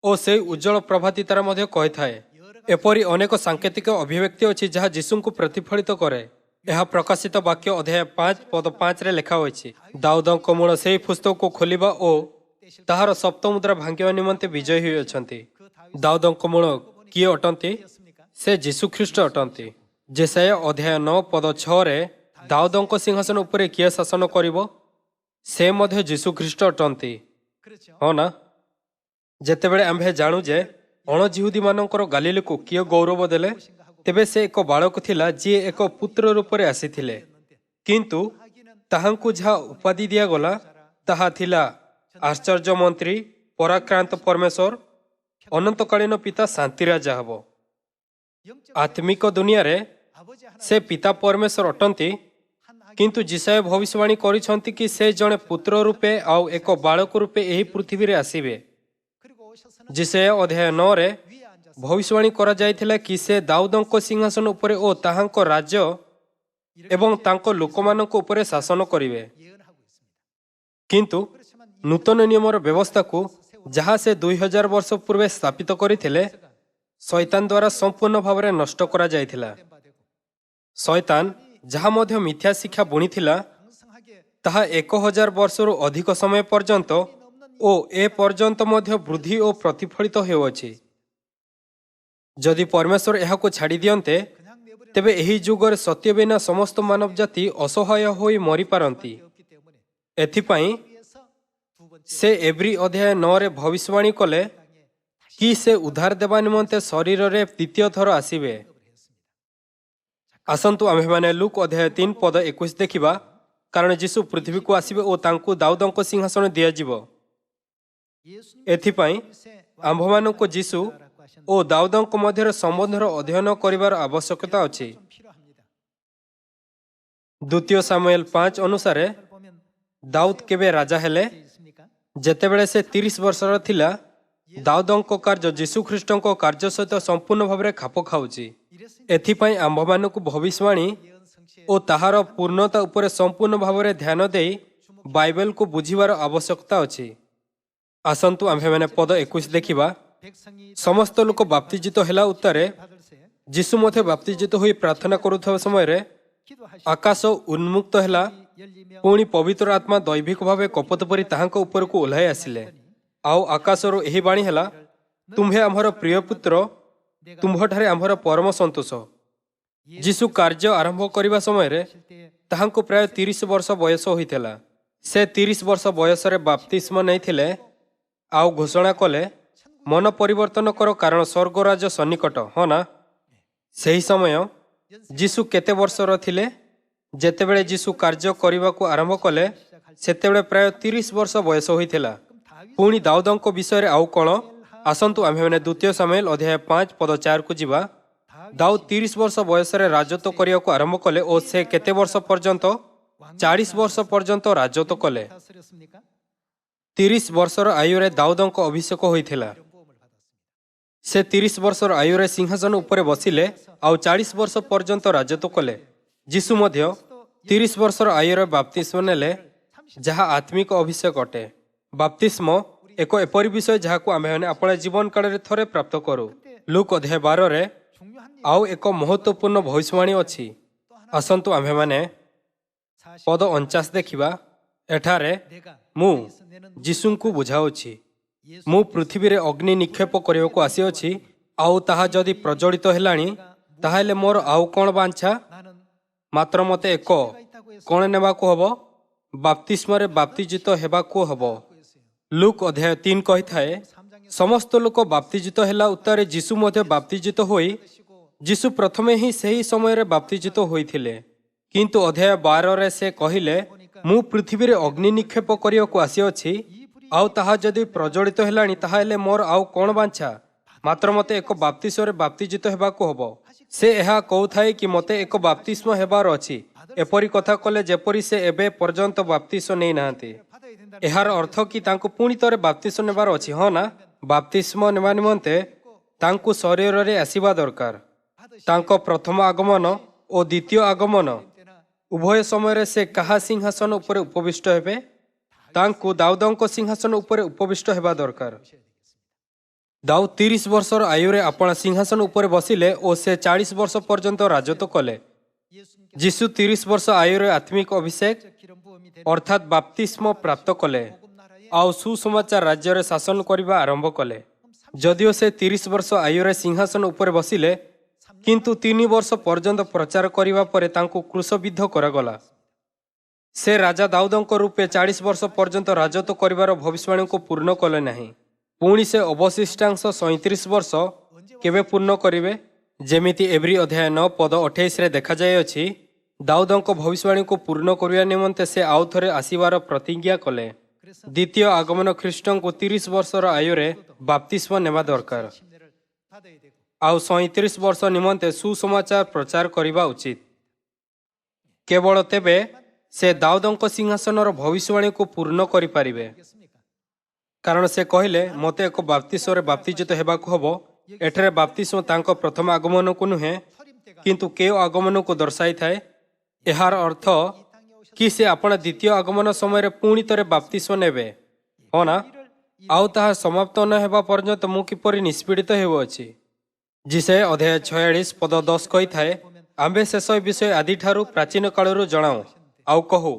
ଓ ସେହି ଉଜ୍ଜଳ ପ୍ରଭାତୀ ତାରା ମଧ୍ୟ କହିଥାଏ। ଏପରି ଅନେକ ସାଙ୍କେତିକ ଅଭିବ୍ୟକ୍ତି ଅଛି ଯାହା ଯୀଶୁଙ୍କୁ ପ୍ରତିଫଳିତ କରେ। ଏହା ପ୍ରକାଶିତ ବାକ୍ୟ ଅଧ୍ୟାୟ 5 ପଦ 5ରେ ଲେଖା ହୋଇଛି, ଦାଉଦଙ୍କ ମୂଳ ସେହି ପୁସ୍ତକକୁ ଖୋଲିବା ଓ ତାହାର ସପ୍ତ ମୁଦ୍ରା ଭାଙ୍ଗିବା ନିମନ୍ତେ ବିଜୟୀ ହୋଇଅଛନ୍ତି। ଦାଉଦଙ୍କ ମୂଳ କିଏ ଅଟନ୍ତି? ସେ ଯୀଶୁଖ୍ରୀଷ୍ଟ ଅଟନ୍ତି। ଯେଶାୟା ଅଧ୍ୟାୟ 9 ପଦ 6ରେ ଦାଉଦଙ୍କ ସିଂହାସନ ଉପରେ କିଏ ଶାସନ କରିବ? ସେ ମଧ୍ୟ ଯୀଶୁଖ୍ରୀଷ୍ଟ ଅଟନ୍ତି, ହଁ ନା? ଯେତେବେଳେ ଆମ୍ଭେ ଜାଣୁ ଯେ ଅଣଜିହୁଦୀମାନଙ୍କର ଗାଲିଲକୁ କିଏ ଗୌରବ ଦେଲେ, ତେବେ ସେ ଏକ ବାଳକ ଥିଲା ଯିଏ ଏକ ପୁତ୍ର ରୂପରେ ଆସିଥିଲେ। କିନ୍ତୁ ତାହାଙ୍କୁ ଯାହା ଉପାଧି ଦିଆଗଲା ତାହା ଥିଲା ଆଶ୍ଚର୍ଯ୍ୟ ମନ୍ତ୍ରୀ, ପରାକ୍ରାନ୍ତ ପରମେଶ୍ୱର, ଅନନ୍ତକାଳୀନ ପିତା, ଶାନ୍ତିରାଜା ହେବ। ଆତ୍ମିକ ଦୁନିଆରେ ସେ ପିତା ପରମେଶ୍ୱର ଅଟନ୍ତି। କିନ୍ତୁ ଯିଶାୟା ଭବିଷ୍ୟବାଣୀ କରିଛନ୍ତି କି ସେ ଜଣେ ପୁତ୍ର ରୂପେ ଆଉ ଏକ ବାଳକ ରୂପେ ଏହି ପୃଥିବୀରେ ଆସିବେ। ଯିଶାୟା ଅଧ୍ୟାୟ 9ରେ ଭବିଷ୍ୟବାଣୀ କରାଯାଇଥିଲା କି ସେ ଦାଉଦଙ୍କ ସିଂହାସନ ଉପରେ ଓ ତାହାଙ୍କ ରାଜ୍ୟ ଏବଂ ତାଙ୍କ ଲୋକମାନଙ୍କ ଉପରେ ଶାସନ କରିବେ। କିନ୍ତୁ ନୂତନ ନିୟମର ବ୍ୟବସ୍ଥାକୁ ଯାହା ସେ 2000 ବର୍ଷ ପୂର୍ବେ ସ୍ଥାପିତ କରିଥିଲେ, ଶୈତାନ ଦ୍ୱାରା ସମ୍ପୂର୍ଣ୍ଣ ଭାବରେ ନଷ୍ଟ କରାଯାଇଥିଲା। ଶୈତାନ ଯାହା ମଧ୍ୟ ମିଥ୍ୟା ଶିକ୍ଷା ବୁଣିଥିଲା ତାହା 1000 ବର୍ଷରୁ ଅଧିକ ସମୟ ପର୍ଯ୍ୟନ୍ତ ଓ ଏ ପର୍ଯ୍ୟନ୍ତ ମଧ୍ୟ ବୃଦ୍ଧି ଓ ପ୍ରତିଫଳିତ ହେଉଅଛି। जदि परमेश्वर एहाको छाड़ी दियन्ते तेबे एही जुगरे सत्य बिना समस्त मानव जाति असहाय होई मरी पारंती। एथिपाई से एब्री अध्याय 9 रे भविष्यवाणी कले कि से उद्धार देवा निमंते शरीर रे द्वितीय थर आसीबे। आसंतु आम्भे माने लूक अध्याय 3 पद 21 देखिबा। कारण जीशु पृथ्वी को आसीबे ओ तांकु दाऊदंको सिंहासन दिया जिवो। एथिपाई आम्भमानंको जीशु ओ दाऊदंको मध्यरे संबंधर अध्ययन करिवार आवश्यकता अछि। द्वितीय सामुएल 5 अनुसारे दाऊद केबे राजा हेले जेतेबेले से 30 वर्षर थिला। दाऊदंको कार्य जीशु ख्रीष्टंको कार्य सहित संपूर्ण भावरे खाप खाउची। एथिपाई आम्भमानंको भविष्यवाणी ओ ताहार पूर्णता उपरे संपूर्ण भावरे ध्यान देई बाइबल को बुझिवार आवश्यकता अछि। आसंतु आम्भे माने पद 21 देखिबा। समस्त लोक बाप्तिजित हेला उत्तरे जीशु मथे बाप्तिजित होई प्रार्थना करुथबा समय रे आकाश उन्मुक्त हेला। पुणी पवित्र आत्मा दैविक भावे कपत परि ताहांको ऊपर को ओल्हाई आसिले। आउ आकाशरो एही बाणी हेला, तुम्हे आमर प्रिय पुत्र, तुम्भठारे आमर परम संतोष। जीशु कार्य आरंभ करिबा समय रे ताहांको प्राय 30 वर्ष बयस होइतेला। से 30 वर्ष बयस रे बाप्तिस्म नैथिले आउ घोषणा कले मन परिवर्तन कर कारण स्वर्गराज सन्निकट। हाँ ना? सही समय जीशु केते वर्षर थिले जेतेबेले जीशु कार्य करिबा को आरंभ कले सेतेबेले प्राय 30 वर्ष बयस होइतेला। पुणी दाऊदंको विषय रे आउ कोन? आसंतु आम्हे माने द्वितीय सामुएल अध्याय 5 पद 4 को जिबा। दाऊद 30 वर्ष बयस रे राजत्व करिया को आरंभ कले ओ से केते वर्ष पर्यंत 40 वर्ष पर्यंत राजत्व कले। 30 वर्षर आयु रे दाऊदंको अभिषेक होइथिला। से 30 वर्षर आयु रे सिंहासन उपरे बसिले आउ 40 वर्ष पर्यंत राजत्व कले। जीशु मध्य 30 वर्षर आयु रे बाप्तिस्म नेले जहा आत्मिक अभिषेक अटे। बाप्तिस्म एक एपरि विषय जहाको आम्हे माने अपना जीवन काल रे थरे प्राप्त करू। लूक अध्याय 12 रे आउ एक महत्वपूर्ण भविष्यवाणी अछि। आसंतु आम्हे माने पद 49 देखिबा। एठारे मु जीशुंकु बुझाउछि, मु पृथ्वी रे अग्नि निक्षेप करिବାକୁ आसीअछि। आउ ताहा जदि प्रज्वलित हेलाणी ताहाले मोर आउ कोन बांछा? मात्र मते एक कोन नेबाको हबो? बाप्तिस्म रे बाप्तिजित हेबाको हबो। लूक अध्याय 3 कहिथाए समस्त लोक बाप्तिजित हेला उत्तारे जीशु मध्य बाप्तिजित होई। जीशु प्रथमे ही सही समय रे बाप्तिजित होइथिले। किंतु अध्याय 12 रे से कहिले मु पृथ्वी रे अग्नि निक्षेप करिବାକୁ आसीअछि। आउ ताहा जदि प्रज्वलित हेलाणी ताहाले मोर आउ कोन बांछा? मात्र मते एक बाप्तिस्म रे बाप्तिजित हेबाको हबो। से एहा कहउथाए कि मते एक बाप्तिस्म हेबार अछि। एपरि कथा कले जेपरि से एबे पर्यंत बाप्तिस्म नै नाहांती। एहार अर्थ कि तांको पुणी तरे बाप्तिस्म नेबार अछि। हाँ ना? बाप्तिस्म नेबा निमंते तांको शरीर रे आसीबा दरकार। तांको प्रथम आगमन और द्वितीय आगमन उभय समय रे से कहा सिंहासन उपरे उपविष्ट हेबे? तांको दाऊदंको सिंहासन उपरे उपविष्ट हेबा दरकार। दाऊद 30 वर्षर आयु रे अपना सिंहासन उपरे बसिले और से 40 वर्ष पर्यंत राजत्व कले। जीशु 30 वर्ष आयु रे आत्मिक अभिषेक अर्थात बाप्तिस्म प्राप्त कले आउ सुसमाचार राज्य रे शासन करिबा आरंभ कले। जदिओ से 30 वर्ष आयु रे सिंहासन उपरे बसिले किंतु 3 वर्ष पर्यंत प्रचार करिबा परे तांको क्रूसबिद्ध करागला। से राजा दाऊदंको रूपे 40 वर्ष पर्यंत राजत्व करिबार भविष्यवाणी को पूर्ण कले नाही। पुणी से अवशिष्टांश 37 वर्ष केबे पूर्ण करिवे? जेमिति एब्री अध्याय 9 पद 28 रे देखा जाय अछि। दाऊदंको भविष्यवाणी को पूर्ण करिया निमंते से आउ थरे आसीबार प्रतिज्ञा कले। द्वितीय आगमन ख्रीष्टंको 30 वर्षर आयु रे बाप्तिस्म नेबा दरकार। आउ 37 वर्ष निमंते सुसमाचार प्रचार करिबा उचित। केवल तेबे से दाऊदंको सिंहासनर भविष्यवाणी को पूर्ण करि पारिबे। कारण से कहले मते एक बाप्तिस्म रे बाप्तिजित हेबाको हबो। एठरे बाप्तिस्म तांको प्रथम आगमन को नुहे किंतु केओ आगमन को दर्शाई थाए। एहार अर्थ कि से अपना द्वितीय आगमन समय रे पुणी तरे बाप्तिस्म नेबे। हाँ ना? आउ ताहा समाप्त न हेबा पर्यंत मु किपरि निष्पीडित हेउअछि। जिसे अध्याय 46 पद 10 कहि थाए आम्बे शेष विषय आदि ठारू प्राचीन कालरू जणाऊ आउ कहू।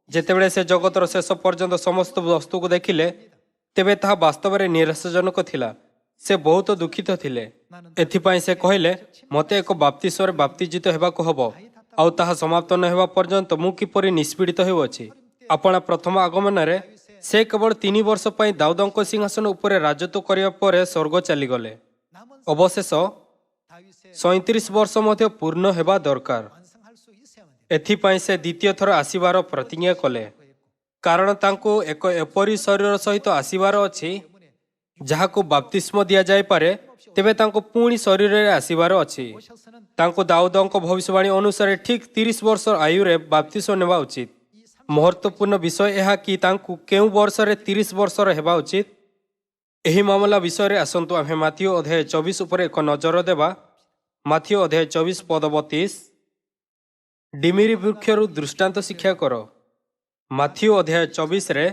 जेतेबेले से जगतर शेष पर्यंत समस्त वस्तु को देखिले तेबे ताहा वास्तव रे निराशाजनक थिला। ସେ ବହୁତ ଦୁଃଖିତ ଥିଲେ। ଏଥିପାଇଁ ସେ କହିଲେ, ମୋତେ ଏକ ବାପ୍ତିସ୍ମରେ ବାପ୍ତିଜିତ ହେବାକୁ ହେବ, ଆଉ ତାହା ସମାପ୍ତ ନ ହେବା ପର୍ଯ୍ୟନ୍ତ ମୁଁ କିପରି ନିଷ୍ପୀଡ଼ିତ ହେଉଅଛି। ଆପଣା ପ୍ରଥମ ଆଗମନରେ ସେ କେବଳ 3 ବର୍ଷ ପାଇଁ ଦାଉଦଙ୍କ ସିଂହାସନ ଉପରେ ରାଜତ୍ୱ କରିବା ପରେ ସ୍ୱର୍ଗ ଚାଲିଗଲେ। ଅବଶେଷ 37 ବର୍ଷ ମଧ୍ୟ ପୂର୍ଣ୍ଣ ହେବା ଦରକାର। ଏଥିପାଇଁ ସେ ଦ୍ୱିତୀୟ ଥର ଆସିବାର ପ୍ରତିଜ୍ଞା କଲେ, କାରଣ ତାଙ୍କୁ ଏକ ଏପରି ଶରୀର ସହିତ ଆସିବାର ଅଛି ଯାହାକୁ ବାପ୍ତିସ୍ମ ଦିଆଯାଇପାରେ। ତେବେ ତାଙ୍କୁ ପୁଣି ଶରୀରରେ ଆସିବାର ଅଛି। ତାଙ୍କୁ ଦାଉଦଙ୍କ ଭବିଷ୍ୟବାଣୀ ଅନୁସାରେ ଠିକ୍ 30 ବର୍ଷ ଆୟୁରେ ବାପ୍ତିସ୍ମ ନେବା ଉଚିତ। ମହତ୍ତ୍ୱପୂର୍ଣ୍ଣ ବିଷୟ ଏହା କି ତାଙ୍କୁ କେଉଁ ବର୍ଷରେ 30 ବର୍ଷର ହେବା ଉଚିତ। ଏହି ମାମଲା ବିଷୟରେ ଆସନ୍ତୁ ଆମେ ମାଥିଓ ଅଧ୍ୟାୟ 24 ଉପରେ ଏକ ନଜର ଦେବା। ମାଥିଓ ଅଧ୍ୟାୟ 24 ପଦ 32। ଡିମିରି ବୃକ୍ଷରୁ ଦୃଷ୍ଟାନ୍ତ ଶିକ୍ଷା କର। ମାଥିଓ ଅଧ୍ୟାୟ 24ରେ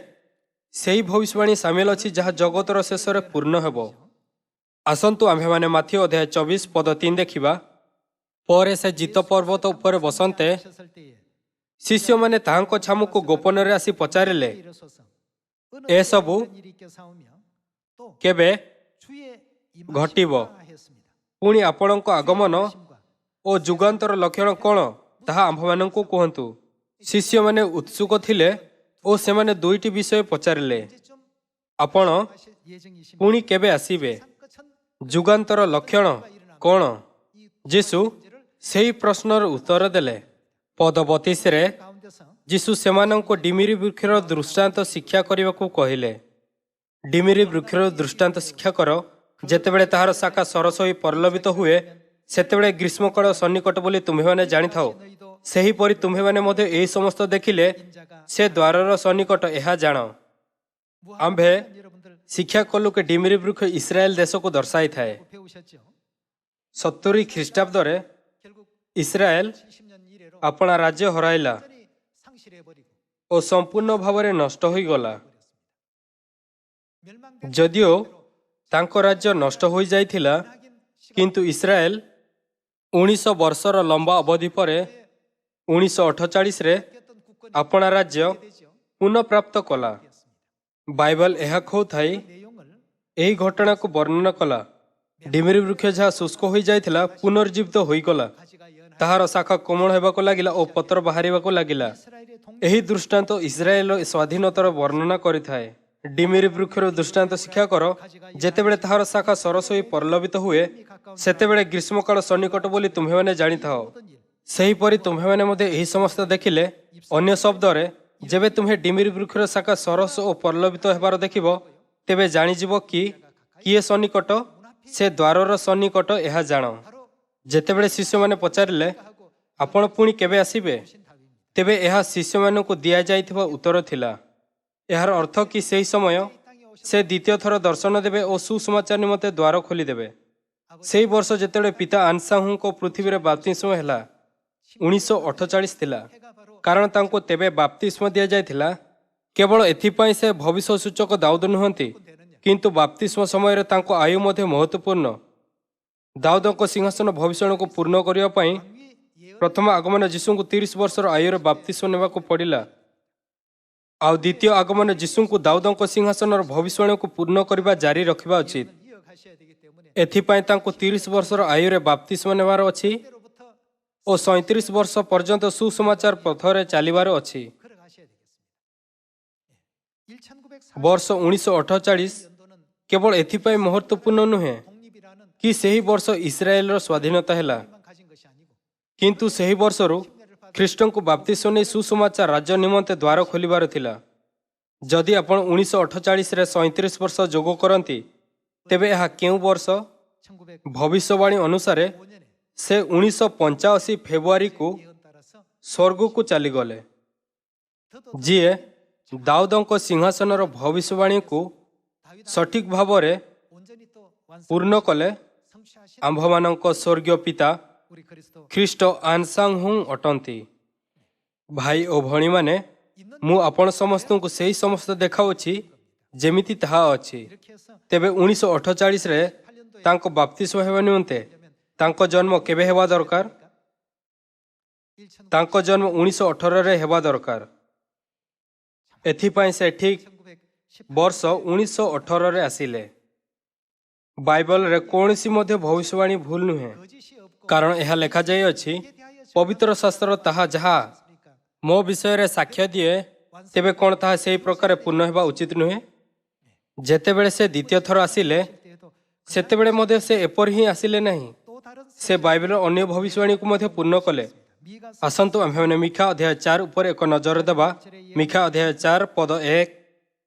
ସେହି ଭବିଷ୍ୟବାଣୀ ସାମିଲ ଅଛି ଯାହା ଜଗତର ଶେଷରେ ପୂର୍ଣ୍ଣ ହେବ। ଆସନ୍ତୁ ଆମ୍ଭେମାନେ ମାଥିଓ ଅଧ୍ୟାୟ 24 ପଦ 3 ଦେଖିବା। ପରେ ସେ ଜିତ ପର୍ବତ ଉପରେ ବସନ୍ତେ ଶିଷ୍ୟମାନେ ତାହାଙ୍କ ଛାମୁକୁ ଗୋପନରେ ଆସି ପଚାରିଲେ, ଏସବୁ କେବେ ଘଟିବ? ପୁଣି ଆପଣଙ୍କ ଆଗମନ ଓ ଯୁଗାନ୍ତର ଲକ୍ଷଣ କ'ଣ ତାହା ଆମ୍ଭମାନଙ୍କୁ କୁହନ୍ତୁ। ଶିଷ୍ୟମାନେ ଉତ୍ସୁକ ଥିଲେ ଓ ସେମାନେ ଦୁଇଟି ବିଷୟ ପଚାରିଲେ, ଆପଣ ପୁଣି କେବେ ଆସିବେ? ଯୁଗାନ୍ତର ଲକ୍ଷଣ କ'ଣ? ଯୀଶୁ ସେହି ପ୍ରଶ୍ନର ଉତ୍ତର ଦେଲେ। ପଦ 32ରେ ଯୀଶୁ ସେମାନଙ୍କୁ ଡିମିରି ବୃକ୍ଷର ଦୃଷ୍ଟାନ୍ତ ଶିକ୍ଷା କରିବାକୁ କହିଲେ। ଡିମିରି ବୃକ୍ଷର ଦୃଷ୍ଟାନ୍ତ ଶିକ୍ଷା କର। ଯେତେବେଳେ ତାହାର ଶାଖା ସରସ ହୋଇ ପରିଲବିତ ହୁଏ, ସେତେବେଳେ ଗ୍ରୀଷ୍ମକାଳ ସନ୍ନିକଟ ବୋଲି ତୁମ୍ଭେମାନେ ଜାଣିଥାଅ। ସେହିପରି ତୁମ୍ଭେମାନେ ମଧ୍ୟ ଏହି ସମସ୍ତ ଦେଖିଲେ ସେ ଦ୍ୱାରର ସନ୍ନିକଟ ଏହା ଜାଣ। ଆମ୍ଭେ ଶିକ୍ଷା କଲୁ କି ଡିମିରି ବୃକ୍ଷ ଇସ୍ରାଏଲ ଦେଶକୁ ଦର୍ଶାଇଥାଏ। 70 ଖ୍ରୀଷ୍ଟାବ୍ଦରେ ଇସ୍ରାଏଲ ଆପଣା ରାଜ୍ୟ ହରାଇଲା ଓ ସମ୍ପୂର୍ଣ୍ଣ ଭାବରେ ନଷ୍ଟ ହୋଇଗଲା। ଯଦିଓ ତାଙ୍କ ରାଜ୍ୟ ନଷ୍ଟ ହୋଇଯାଇଥିଲା, କିନ୍ତୁ ଇସ୍ରାଏଲ 1900 ବର୍ଷର ଲମ୍ବା ଅବଧି ପରେ 1948ରେ ଆପଣା ରାଜ୍ୟ ପୁନଃପ୍ରାପ୍ତ କଲା। ବାଇବଲ ଏହା କହୁଥାଇ ଏହି ଘଟଣାକୁ ବର୍ଣ୍ଣନା କଲା। ଡିମିରି ବୃକ୍ଷ ଯାହା ଶୁଷ୍କ ହୋଇଯାଇଥିଲା ପୁନର୍ଜୀବିତ ହୋଇଗଲା। ତାହାର ଶାଖା କୋମଳ ହେବାକୁ ଲାଗିଲା ଓ ପତ୍ର ବାହାରିବାକୁ ଲାଗିଲା। ଏହି ଦୃଷ୍ଟାନ୍ତ ଇସ୍ରାଏଲର ସ୍ୱାଧୀନତାର ବର୍ଣ୍ଣନା କରିଥାଏ। ଡିମିରି ବୃକ୍ଷର ଦୃଷ୍ଟାନ୍ତ ଶିକ୍ଷା କର। ଯେତେବେଳେ ତାହାର ଶାଖା ସରସ ହୋଇ ପରିଲବିତ ହୁଏ, ସେତେବେଳେ ଗ୍ରୀଷ୍ମକାଳ ସନ୍ନିକଟ ବୋଲି ତୁମ୍ଭେମାନେ ଜାଣିଥାଅ। ସେହିପରି ତୁମ୍ଭେମାନେ ମଧ୍ୟ ଏହି ସମସ୍ତ ଦେଖିଲେ। ଅନ୍ୟ ଶବ୍ଦରେ, ଯେବେ ତୁମ୍ଭେ ଡିମିରି ବୃକ୍ଷର ଶାଖା ସରସ ଓ ପରିଲବିତ ହେବାର ଦେଖିବ, ତେବେ ଜାଣିଯିବ କି କିଏ ସନ୍ନିକଟ, ସେ ଦ୍ୱାରର ସନ୍ନିକଟ ଏହା ଜାଣ। ଯେତେବେଳେ ଶିଷ୍ୟମାନେ ପଚାରିଲେ, ଆପଣ ପୁଣି କେବେ ଆସିବେ? ତେବେ ଏହା ଶିଷ୍ୟମାନଙ୍କୁ ଦିଆଯାଇଥିବା ଉତ୍ତର ଥିଲା। ଏହାର ଅର୍ଥ କି ସେହି ସମୟ ସେ ଦ୍ୱିତୀୟ ଥର ଦର୍ଶନ ଦେବେ ଓ ସୁସମାଚାର ନିମନ୍ତେ ଦ୍ୱାର ଖୋଲିଦେବେ। ସେହି ବର୍ଷ ଯେତେବେଳେ ପିତା ଆନସାହୁଙ୍କ ପୃଥିବୀରେ ବାପ୍ତିସ୍ମ ହେଲା 1948 ଥିଲା, କାରଣ ତାଙ୍କୁ ତେବେ ବାପ୍ତିସ୍ମ ଦିଆଯାଇଥିଲା। କେବଳ ଏଥିପାଇଁ ସେ ଭବିଷ୍ୟ ସୂଚକ ଦାଉଦ ନୁହନ୍ତି, କିନ୍ତୁ ବାପ୍ତିସ୍ମ ସମୟରେ ତାଙ୍କ ଆୟୁ ମଧ୍ୟ ମହତ୍ତ୍ୱପୂର୍ଣ୍ଣ। ଦାଉଦଙ୍କ ସିଂହାସନ ଭବିଷ୍ୟଣକୁ ପୂର୍ଣ୍ଣ କରିବା ପାଇଁ ପ୍ରଥମ ଆଗମନ ଯୀଶୁଙ୍କୁ 30 ବର୍ଷର ଆୟୁରେ ବାପ୍ତିସ୍ମ ନେବାକୁ ପଡ଼ିଲା, ଆଉ ଦ୍ୱିତୀୟ ଆଗମନ ଯୀଶୁଙ୍କୁ ଦାଉଦଙ୍କ ସିଂହାସନର ଭବିଷ୍ୟଣକୁ ପୂର୍ଣ୍ଣ କରିବା ଜାରି ରଖିବା ଉଚିତ। ଏଥିପାଇଁ ତାଙ୍କୁ 30 ବର୍ଷର ଆୟୁରେ ବାପ୍ତିସ୍ମ ନେବାର ଅଛି ଓ 37 ବର୍ଷ ପର୍ଯ୍ୟନ୍ତ ସୁସମାଚାର ପଥରେ ଚାଲିବାର ଅଛି। ବର୍ଷ 1948 କେବଳ ଏଥିପାଇଁ ମହତ୍ତ୍ୱପୂର୍ଣ୍ଣ ନୁହେଁ କି ସେହି ବର୍ଷ ଇସ୍ରାଏଲର ସ୍ୱାଧୀନତା ହେଲା, କିନ୍ତୁ ସେହି ବର୍ଷରୁ ଖ୍ରୀଷ୍ଟଙ୍କୁ ବାପ୍ତିସ୍ମ ନେଇ ସୁସମାଚାର ରାଜ୍ୟ ନିମନ୍ତେ ଦ୍ୱାର ଖୋଲିବାର ଥିଲା। ଯଦି ଆପଣ 1948ରେ 37 ବର୍ଷ ଯୋଗ କରନ୍ତି, ତେବେ ଏହା କେଉଁ ବର୍ଷ? ଭବିଷ୍ୟବାଣୀ ଅନୁସାରେ ସେ 1985 ଫେବୃଆରୀକୁ ସ୍ୱର୍ଗକୁ ଚାଲିଗଲେ। ଯିଏ ଦାଉଦଙ୍କ ସିଂହାସନର ଭବିଷ୍ୟବାଣୀକୁ ସଠିକ ଭାବରେ ପୂର୍ଣ୍ଣ କଲେ, ଆମ୍ଭମାନଙ୍କ ସ୍ୱର୍ଗୀୟ ପିତା ଖ୍ରୀଷ୍ଟ ଆନସାଂହୁ ଅଟନ୍ତି। ଭାଇ ଓ ଭଉଣୀମାନେ, ମୁଁ ଆପଣ ସମସ୍ତଙ୍କୁ ସେହି ସମସ୍ତ ଦେଖାଉଛି ଯେମିତି ତାହା ଅଛି। ତେବେ 1948ରେ ତାଙ୍କ ବାପ୍ତିସ୍ମ ହେବା ନିମନ୍ତେ ତାଙ୍କ ଜନ୍ମ କେବେ ହେବା ଦରକାର? ତାଙ୍କ ଜନ୍ମ 1918ରେ ହେବା ଦରକାର। ଏଥିପାଇଁ ସେ ଠିକ୍ ବର୍ଷ 1918ରେ ଆସିଲେ। ବାଇବଲରେ କୌଣସି ମଧ୍ୟ ଭବିଷ୍ୟବାଣୀ ଭୁଲ ନୁହେଁ, କାରଣ ଏହା ଲେଖାଯାଇଅଛି, ପବିତ୍ର ଶାସ୍ତ୍ର ତାହା ଯାହା ମୋ ବିଷୟରେ ସାକ୍ଷ୍ୟ ଦିଏ, ତେବେ କ'ଣ ତାହା ସେହି ପ୍ରକାର ପୂର୍ଣ୍ଣ ହେବା ଉଚିତ ନୁହେଁ? ଯେତେବେଳେ ସେ ଦ୍ୱିତୀୟ ଥର ଆସିଲେ, ସେତେବେଳେ ମଧ୍ୟ ସେ ଏପରି ହିଁ ଆସିଲେ ନାହିଁ। ସେ ବାଇବଲର ଅନ୍ୟ ଭବିଷ୍ୟବାଣୀକୁ ମଧ୍ୟ ପୂର୍ଣ୍ଣ କଲେ। ଆସନ୍ତୁ ଆମ୍ଭେମାନେ ମିଖା ଅଧ୍ୟାୟ 4 ଉପରେ ଏକ ନଜର ଦେବା। ମିଖା ଅଧ୍ୟାୟ 4 ପଦ 1।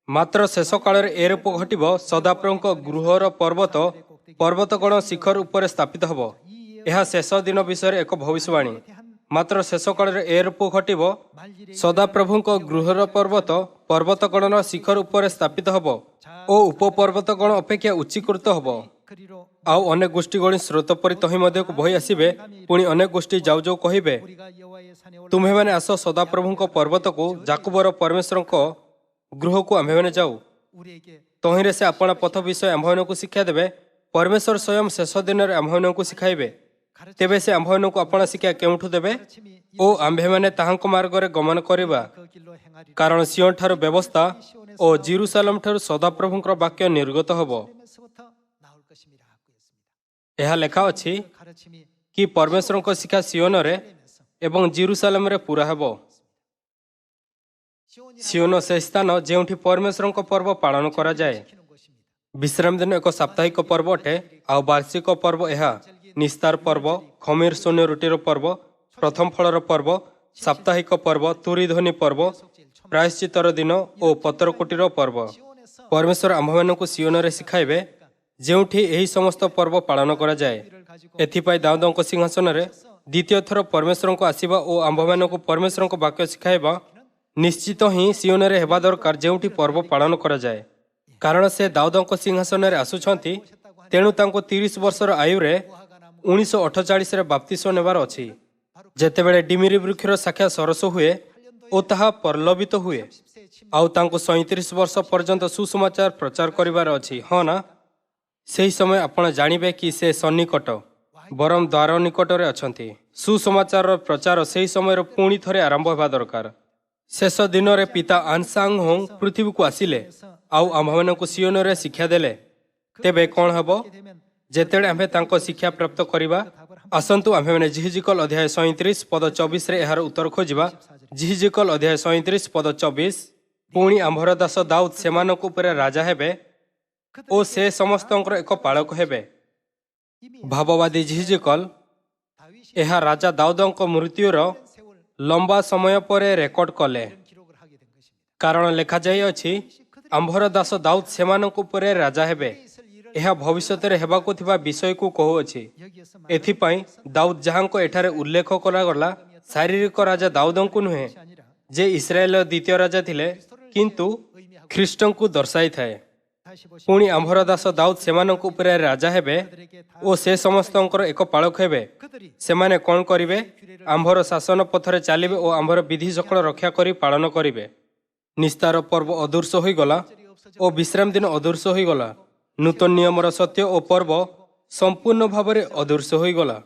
ମାତ୍ର ଶେଷ କାଳରେ ଏ ରୂପ ଘଟିବ, ସଦାପ୍ରଭୁଙ୍କ ଗୃହର ପର୍ବତଗଣ ଶିଖର ଉପରେ ସ୍ଥାପିତ ହେବ। ଏହା ଶେଷ ଦିନ ବିଷୟରେ ଏକ ଭବିଷ୍ୟବାଣୀ। ମାତ୍ର ଶେଷ କାଳରେ ଏ ରୂପ ଘଟିବ, ସଦାପ୍ରଭୁଙ୍କ ଗୃହର ପର୍ବତଗଣର ଶିଖର ଉପରେ ସ୍ଥାପିତ ହେବ ଓ ଉପପର୍ବତଗଣ ଅପେକ୍ଷା ଉଚ୍ଚୀକୃତ ହେବ। ଆଉ ଅନେକ ଗୋଷ୍ଠୀ ଗଣି ସ୍ରୋତ ପରି ତହିଁ ମଧ୍ୟକୁ ବହି ଆସିବେ। ପୁଣି ଅନେକ ଗୋଷ୍ଠୀ ଯାଉ ଯାଉ କହିବେ, ତୁମ୍ଭେମାନେ ଆସ ସଦାପ୍ରଭୁଙ୍କ ପର୍ବତକୁ, ଯାକୁବର ପରମେଶ୍ୱରଙ୍କ ଗୃହକୁ ଆମ୍ଭେମାନେ ଯାଉ। ତହିଁରେ ସେ ଆପଣା ପଥ ବିଷୟ ଆମ୍ଭମାନଙ୍କୁ ଶିକ୍ଷା ଦେବେ। ପରମେଶ୍ୱର ସ୍ୱୟଂ ଶେଷ ଦିନରେ ଆମ୍ଭମାନଙ୍କୁ ଶିଖାଇବେ। ତେବେ ସେ ଆମ୍ଭମାନଙ୍କୁ ଆପଣା ଶିକ୍ଷା କେଉଁଠୁ ଦେବେ ଓ ଆମ୍ଭେମାନେ ତାହାଙ୍କ ମାର୍ଗରେ ଗମନ କରିବା? କାରଣ ସିଓନ ଠାରୁ ବ୍ୟବସ୍ଥା ଓ ଜିରୁସାଲମ ଠାରୁ ସଦାପ୍ରଭୁଙ୍କର ବାକ୍ୟ ନିର୍ଗତ ହେବ। ଏହା ଲେଖା ଅଛି କି ପରମେଶ୍ୱରଙ୍କ ଶିକ୍ଷା ସିଓନରେ ଏବଂ ଜିରୁସାଲମରେ ପୁରା ହେବ। ସିଓନ ସେ ସ୍ଥାନ ଯେଉଁଠି ପରମେଶ୍ୱରଙ୍କ ପର୍ବ ପାଳନ କରାଯାଏ। ବିଶ୍ରାମ ଦିନ ଏକ ସାପ୍ତାହିକ ପର୍ବ ଅଟେ, ଆଉ ବାର୍ଷିକ ପର୍ବ ଏହା ନିସ୍ତାର ପର୍ବ, ଖମିର ଶୂନ୍ୟ ରୁଟିର ପର୍ବ, ପ୍ରଥମ ଫଳର ପର୍ବ, ସାପ୍ତାହିକ ପର୍ବ, ତୁରୀ ଧ୍ୱନି ପର୍ବ, ପ୍ରାୟଶ୍ଚିତ୍ତର ଦିନ ଓ ପତରକୋଟିର ପର୍ବ। ପରମେଶ୍ୱର ଆମ୍ଭମାନଙ୍କୁ ସିଓନରେ ଶିଖାଇବେ, ଯେଉଁଠି ଏହି ସମସ୍ତ ପର୍ବ ପାଳନ କରାଯାଏ। ଏଥିପାଇଁ ଦାଉଦଙ୍କ ସିଂହାସନରେ ଦ୍ୱିତୀୟ ଥର ପରମେଶ୍ୱରଙ୍କୁ ଆସିବା ଓ ଆମ୍ଭମାନଙ୍କୁ ପରମେଶ୍ୱରଙ୍କ ବାକ୍ୟ ଶିଖାଇବା ନିଶ୍ଚିତ ହିଁ ସିଓନରେ ହେବା ଦରକାର, ଯେଉଁଠି ପର୍ବ ପାଳନ କରାଯାଏ। କାରଣ ସେ ଦାଉଦଙ୍କ ସିଂହାସନରେ ଆସୁଛନ୍ତି, ତେଣୁ ତାଙ୍କୁ 30 ବର୍ଷର ଆୟୁରେ 1948ରେ ବାପ୍ତିସ୍ମ ନେବାର ଅଛି, ଯେତେବେଳେ ଡିମିରି ବୃକ୍ଷର ଶାଖା ସରସ ହୁଏ ଓ ତାହା ପ୍ରଲୋଭିତ ହୁଏ। ଆଉ ତାଙ୍କୁ 37 ବର୍ଷ ପର୍ଯ୍ୟନ୍ତ ସୁସମାଚାର ପ୍ରଚାର କରିବାର ଅଛି। ହଁ ନା? ସେହି ସମୟ ଆପଣ ଜାଣିବେ କି ସେ ସନ୍ନିକଟ, ବରଂ ଦ୍ୱାର ନିକଟରେ ଅଛନ୍ତି। ସୁସମାଚାରର ପ୍ରଚାର ସେହି ସମୟରେ ପୁଣି ଥରେ ଆରମ୍ଭ ହେବା ଦରକାର। ଶେଷ ଦିନରେ ପିତା ଆନସାଙ୍ଗ ହୋଙ୍ଗ ପୃଥିବୀକୁ ଆସିଲେ ଆଉ ଆମ୍ଭମାନଙ୍କୁ ସିଓନରେ ଶିକ୍ଷା ଦେଲେ। ତେବେ କ'ଣ ହେବ ଯେତେବେଳେ ଆମ୍ଭେ ତାଙ୍କ ଶିକ୍ଷା ପ୍ରାପ୍ତ କରିବା? ଆସନ୍ତୁ ଆମ୍ଭେମାନେ ଜିହିଜିକଲ ଅଧ୍ୟାୟ 37 ପଦ 24ରେ ଏହାର ଉତ୍ତର ଖୋଜିବା। ଜିହିଜିକଲ ଅଧ୍ୟାୟ 37 ପଦ 24। ପୁଣି ଆମ୍ଭର ଦାସ ଦାଉଦ ସେମାନଙ୍କ ଉପରେ ରାଜା ହେବେ ଓ ସେ ସମସ୍ତଙ୍କର ଏକ ପାଳକ ହେବେ। ଭାବବାଦୀ ଜିହିଜିକଲ ଏହା ରାଜା ଦାଉଦଙ୍କ ମୃତ୍ୟୁର ଲମ୍ବା ସମୟ ପରେ ରେକର୍ଡ କଲେ, କାରଣ ଲେଖାଯାଇଅଛି, ଆମ୍ଭର ଦାସ ଦାଉଦ ସେମାନଙ୍କ ଉପରେ ରାଜା ହେବେ। ଏହା ଭବିଷ୍ୟତରେ ହେବାକୁ ଥିବା ବିଷୟକୁ କହୁଅଛି। ଏଥିପାଇଁ ଦାଉଦ ଯାହାଙ୍କ ଏଠାରେ ଉଲ୍ଲେଖ କରାଗଲା, ଶାରୀରିକ ରାଜା ଦାଉଦଙ୍କୁ ନୁହେଁ, ଯେ ଇସ୍ରାଏଲର ଦ୍ୱିତୀୟ ରାଜା ଥିଲେ, କିନ୍ତୁ ଖ୍ରୀଷ୍ଟଙ୍କୁ ଦର୍ଶାଇଥାଏ। ପୁଣି ଆମ୍ଭର ଦାସ ଦାଉଦ ସେମାନଙ୍କ ଉପରେ ରାଜା ହେବେ ଓ ସେ ସମସ୍ତଙ୍କର ଏକ ପାଳକ ହେବେ। ସେମାନେ କ'ଣ କରିବେ? ଆମ୍ଭର ଶାସନ ପଥରେ ଚାଲିବେ ଓ ଆମ୍ଭର ବିଧି ସକଳ ରକ୍ଷା କରି ପାଳନ କରିବେ। ନିସ୍ତାର ପର୍ବ ଅଦୃଶ୍ୟ ହୋଇଗଲା ଓ ବିଶ୍ରାମ ଦିନ ଅଦୃଶ୍ୟ ହୋଇଗଲା। ନୂତନ ନିୟମର ସତ୍ୟ ଓ ପର୍ବ ସମ୍ପୂର୍ଣ୍ଣ ଭାବରେ ଅଦୃଶ୍ୟ ହୋଇଗଲା।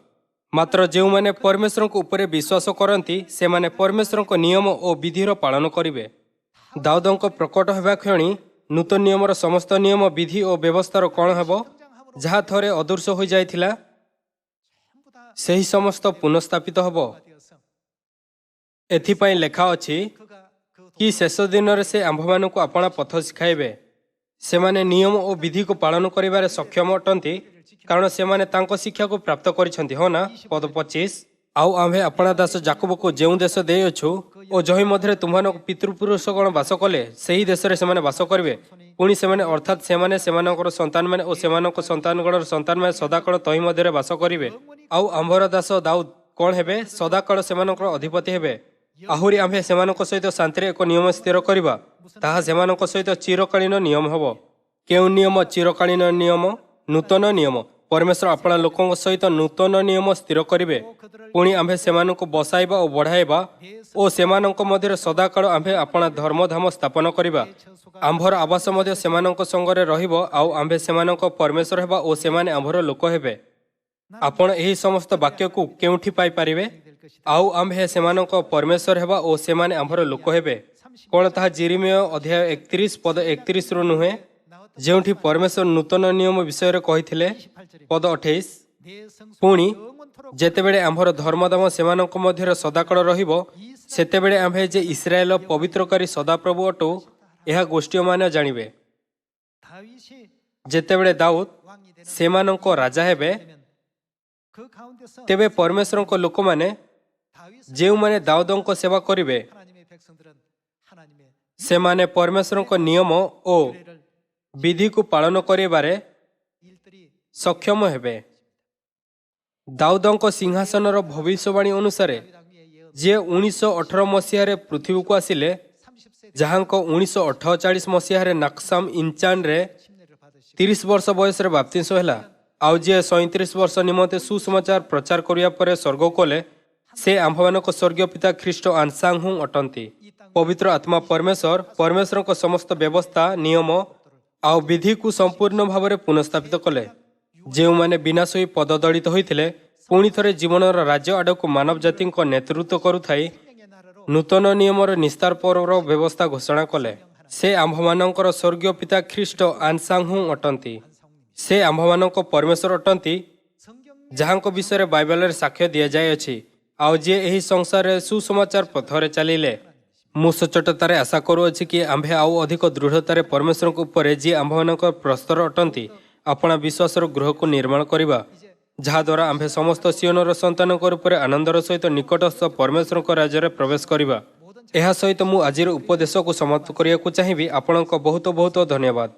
ମାତ୍ର ଯେଉଁମାନେ ପରମେଶ୍ୱରଙ୍କ ଉପରେ ବିଶ୍ୱାସ କରନ୍ତି, ସେମାନେ ପରମେଶ୍ୱରଙ୍କ ନିୟମ ଓ ବିଧିର ପାଳନ କରିବେ। ଦାଉଦଙ୍କ ପ୍ରକଟ ହେବା କ୍ଷଣି ନୂତନ ନିୟମର ସମସ୍ତ ନିୟମ, ବିଧି ଓ ବ୍ୟବସ୍ଥାର କ'ଣ ହେବ? ଯାହା ଥରେ ଅଦୃଶ୍ୟ ହୋଇଯାଇଥିଲା, ସେହି ସମସ୍ତ ପୁନଃସ୍ଥାପିତ ହେବ। ଏଥିପାଇଁ ଲେଖା ଅଛି କି ଶେଷ ଦିନରେ ସେ ଆମ୍ଭମାନଙ୍କୁ ଆପଣା ପଥ ଶିଖାଇବେ। ସେମାନେ ନିୟମ ଓ ବିଧିକୁ ପାଳନ କରିବାରେ ସକ୍ଷମ ଅଟନ୍ତି, କାରଣ ସେମାନେ ତାଙ୍କ ଶିକ୍ଷାକୁ ପ୍ରାପ୍ତ କରିଛନ୍ତି। ହଁ ନା? ପଦ 25। ଆଉ ଆମ୍ଭେ ଆପଣା ଦାସ ଯାକୁବକୁ ଯେଉଁ ଦେଶ ଦେଇଅଛୁ ଓ ଯହିଁ ମଧ୍ୟରେ ତୁମମାନଙ୍କ ପିତୃପୁରୁଷଗଣ ବାସ କଲେ, ସେହି ଦେଶରେ ସେମାନେ ବାସ କରିବେ। ପୁଣି ସେମାନେ ଅର୍ଥାତ୍ ସେମାନେ, ସେମାନଙ୍କର ସନ୍ତାନମାନେ ଓ ସେମାନଙ୍କ ସନ୍ତାନଗଣର ସନ୍ତାନମାନେ ସଦାକାଳ ତହିଁ ମଧ୍ୟରେ ବାସ କରିବେ। ଆଉ ଆମ୍ଭର ଦାସ ଦାଉଦ କ'ଣ ହେବେ? ସଦାକାଳ ସେମାନଙ୍କର ଅଧିପତି ହେବେ। ଆହୁରି ଆମ୍ଭେ ସେମାନଙ୍କ ସହିତ ଶାନ୍ତିରେ ଏକ ନିୟମ ସ୍ଥିର କରିବା। ତାହା ସେମାନଙ୍କ ସହିତ ଚିରକାଳୀନ ନିୟମ ହେବ। କେଉଁ ନିୟମ? ଚିରକାଳୀନ ନିୟମ, ନୂତନ ନିୟମ। ପରମେଶ୍ୱର ଆପଣା ଲୋକଙ୍କ ସହିତ ନୂତନ ନିୟମ ସ୍ଥିର କରିବେ। ପୁଣି ଆମ୍ଭେ ସେମାନଙ୍କୁ ବସାଇବା ଓ ବଢ଼ାଇବା ଓ ସେମାନଙ୍କ ମଧ୍ୟରେ ସଦାକାଳ ଆମ୍ଭେ ଆପଣା ଧର୍ମଧାମ ସ୍ଥାପନ କରିବା। ଆମ୍ଭର ଆବାସ ମଧ୍ୟ ସେମାନଙ୍କ ସଙ୍ଗରେ ରହିବ, ଆଉ ଆମ୍ଭେ ସେମାନଙ୍କ ପରମେଶ୍ୱର ହେବା ଓ ସେମାନେ ଆମ୍ଭର ଲୋକ ହେବେ। ଆପଣ ଏହି ସମସ୍ତ ବାକ୍ୟକୁ କେଉଁଠି ପାଇପାରିବେ? ଆଉ ଆମ୍ଭେ ସେମାନଙ୍କ ପରମେଶ୍ୱର ହେବା ଓ ସେମାନେ ଆମ୍ଭର ଲୋକ ହେବେ। କ'ଣ ତାହା ଜିରିମିୟ ଅଧ୍ୟାୟ 31 ପଦ 31ରୁ ନୁହେଁ? ଯେଉଁଠି ପରମେଶ୍ୱର ନୂତନ ନିୟମ ବିଷୟରେ କହିଥିଲେ। 28절에 ପଦ 28 내 성소가 ପୁଣି 영원토록 ଯେତେବେଳେ ଆମ୍ଭର ଧର୍ମଦାମ ସେମାନଙ୍କ ମଧ୍ୟରେ ସଦାକାଳ ରହିବ, ସେତେବେଳେ ଆମ୍ଭେ ଯେ ଇସ୍ରାଏଲ ପବିତ୍ରକାରୀ ସଦାପ୍ରଭୁ ଅଟୁ, ଏହା ଗୋଷ୍ଠୀୟମାନେ ଜାଣିବେ। 다윗이 ଯେତେବେଳେ ଦାଉଦ 왕이 되는 ସେମାନଙ୍କ ରାଜା ହେବେ, 되면 그 가운데서 ତେବେ ପରମେଶ୍ୱରଙ୍କ ଲୋକମାନେ 다윗을 ଯେଉଁମାନେ ଦାଉଦଙ୍କ ସେବା କରିବେ, 하나님의 백성들은 하나님의 ସେମାନେ ପରମେଶ୍ୱରଙ୍କ ନିୟମ ଓ 규례를 ବିଧିକୁ ପାଳନ କରିବାରେ 일들이 ସକ୍ଷମ ହେବେ। ଦାଉଦଙ୍କ ସିଂହାସନର ଭବିଷ୍ୟବାଣୀ ଅନୁସାରେ 다윗 왕위에 예언 ଯିଏ 1918 ମସିହାରେ ପୃଥିବୀକୁ ଆସିଲେ, 30세 ଯାହାଙ୍କ 1948 ମସିହାରେ ନାକ୍ସାମ ଇଞ୍ଚାନରେ 침례를 받으시고 30 ବର୍ଷ ବୟସରେ ବାପ୍ତିସ୍ମ ହେଲା, ଆଉ ଯିଏ 37 ବର୍ଷ ନିମନ୍ତେ ସୁସମାଚାର ପ୍ରଚାର କରିବା ପରେ ସ୍ୱର୍ଗକୁ ଗଲେ, ସେ ଆମ୍ଭମାନଙ୍କ ସ୍ୱର୍ଗୀୟ ପିତା ଖ୍ରୀଷ୍ଟ ଆନସାଙ୍ଗ ହୁଁ ଅଟନ୍ତି। ପବିତ୍ର ଆତ୍ମା ପରମେଶ୍ୱରଙ୍କ ସମସ୍ତ ବ୍ୟବସ୍ଥା, ନିୟମ ଆଉ ବିଧିକୁ ସମ୍ପୂର୍ଣ୍ଣ ଭାବରେ ପୁନଃସ୍ଥାପିତ କଲେ। ଯେଉଁମାନେ ବିନାଶ ହୋଇ ପଦଦଳିତ ହୋଇଥିଲେ, ପୁଣି ଥରେ ଜୀବନର ରାଜ୍ୟ ଆଡ଼କୁ ମାନବ ଜାତିଙ୍କ ନେତୃତ୍ୱ କରୁଥାଇ 생명의 나라로 ନୂତନ ନିୟମର ନିସ୍ତାର ପରର ବ୍ୟବସ୍ଥା ଘୋଷଣା କଲେ। ସେ ଆମ୍ଭମାନଙ୍କର ସ୍ୱର୍ଗୀୟ ପିତା ଖ୍ରୀଷ୍ଟ ଆନସାଙ୍ଗ ହୁଁ ଅଟନ୍ତି। ସେ ଆମ୍ଭମାନଙ୍କ ପରମେଶ୍ୱର ଅଟନ୍ତି, 성경 ଯାହାଙ୍କ ବିଷୟରେ ବାଇବେଲରେ ସାକ୍ଷ୍ୟ ଦିଆଯାଇଅଛି, ଆଉ ଯିଏ ଏହି ସଂସାରରେ ସୁସମାଚାର ପଥରେ ଚାଲିଲେ। ମୁଁ ସଚୋଟତାରେ ଆଶା କରୁଅଛି କି ଆମ୍ଭେ ଆଉ ଅଧିକ ଦୃଢ଼ତାରେ ପରମେଶ୍ୱରଙ୍କ ଉପରେ, ଯିଏ ଆମ୍ଭମାନଙ୍କ ପ୍ରସ୍ତର ଅଟନ୍ତି, ଆପଣା ବିଶ୍ୱାସର ଗୃହକୁ ନିର୍ମାଣ କରିବା, ଯାହାଦ୍ୱାରା ଆମ୍ଭେ ସମସ୍ତ ସିଓନର ସନ୍ତାନଙ୍କ ରୂପରେ ଆନନ୍ଦର ସହିତ ନିକଟସ୍ଥ ପରମେଶ୍ୱରଙ୍କ ରାଜ୍ୟରେ ପ୍ରବେଶ କରିବା। ଏହା ସହିତ ମୁଁ ଆଜିର ଉପଦେଶକୁ ସମାପ୍ତ କରିବାକୁ ଚାହିଁବି। ଆପଣଙ୍କ ବହୁତ ବହୁତ ଧନ୍ୟବାଦ।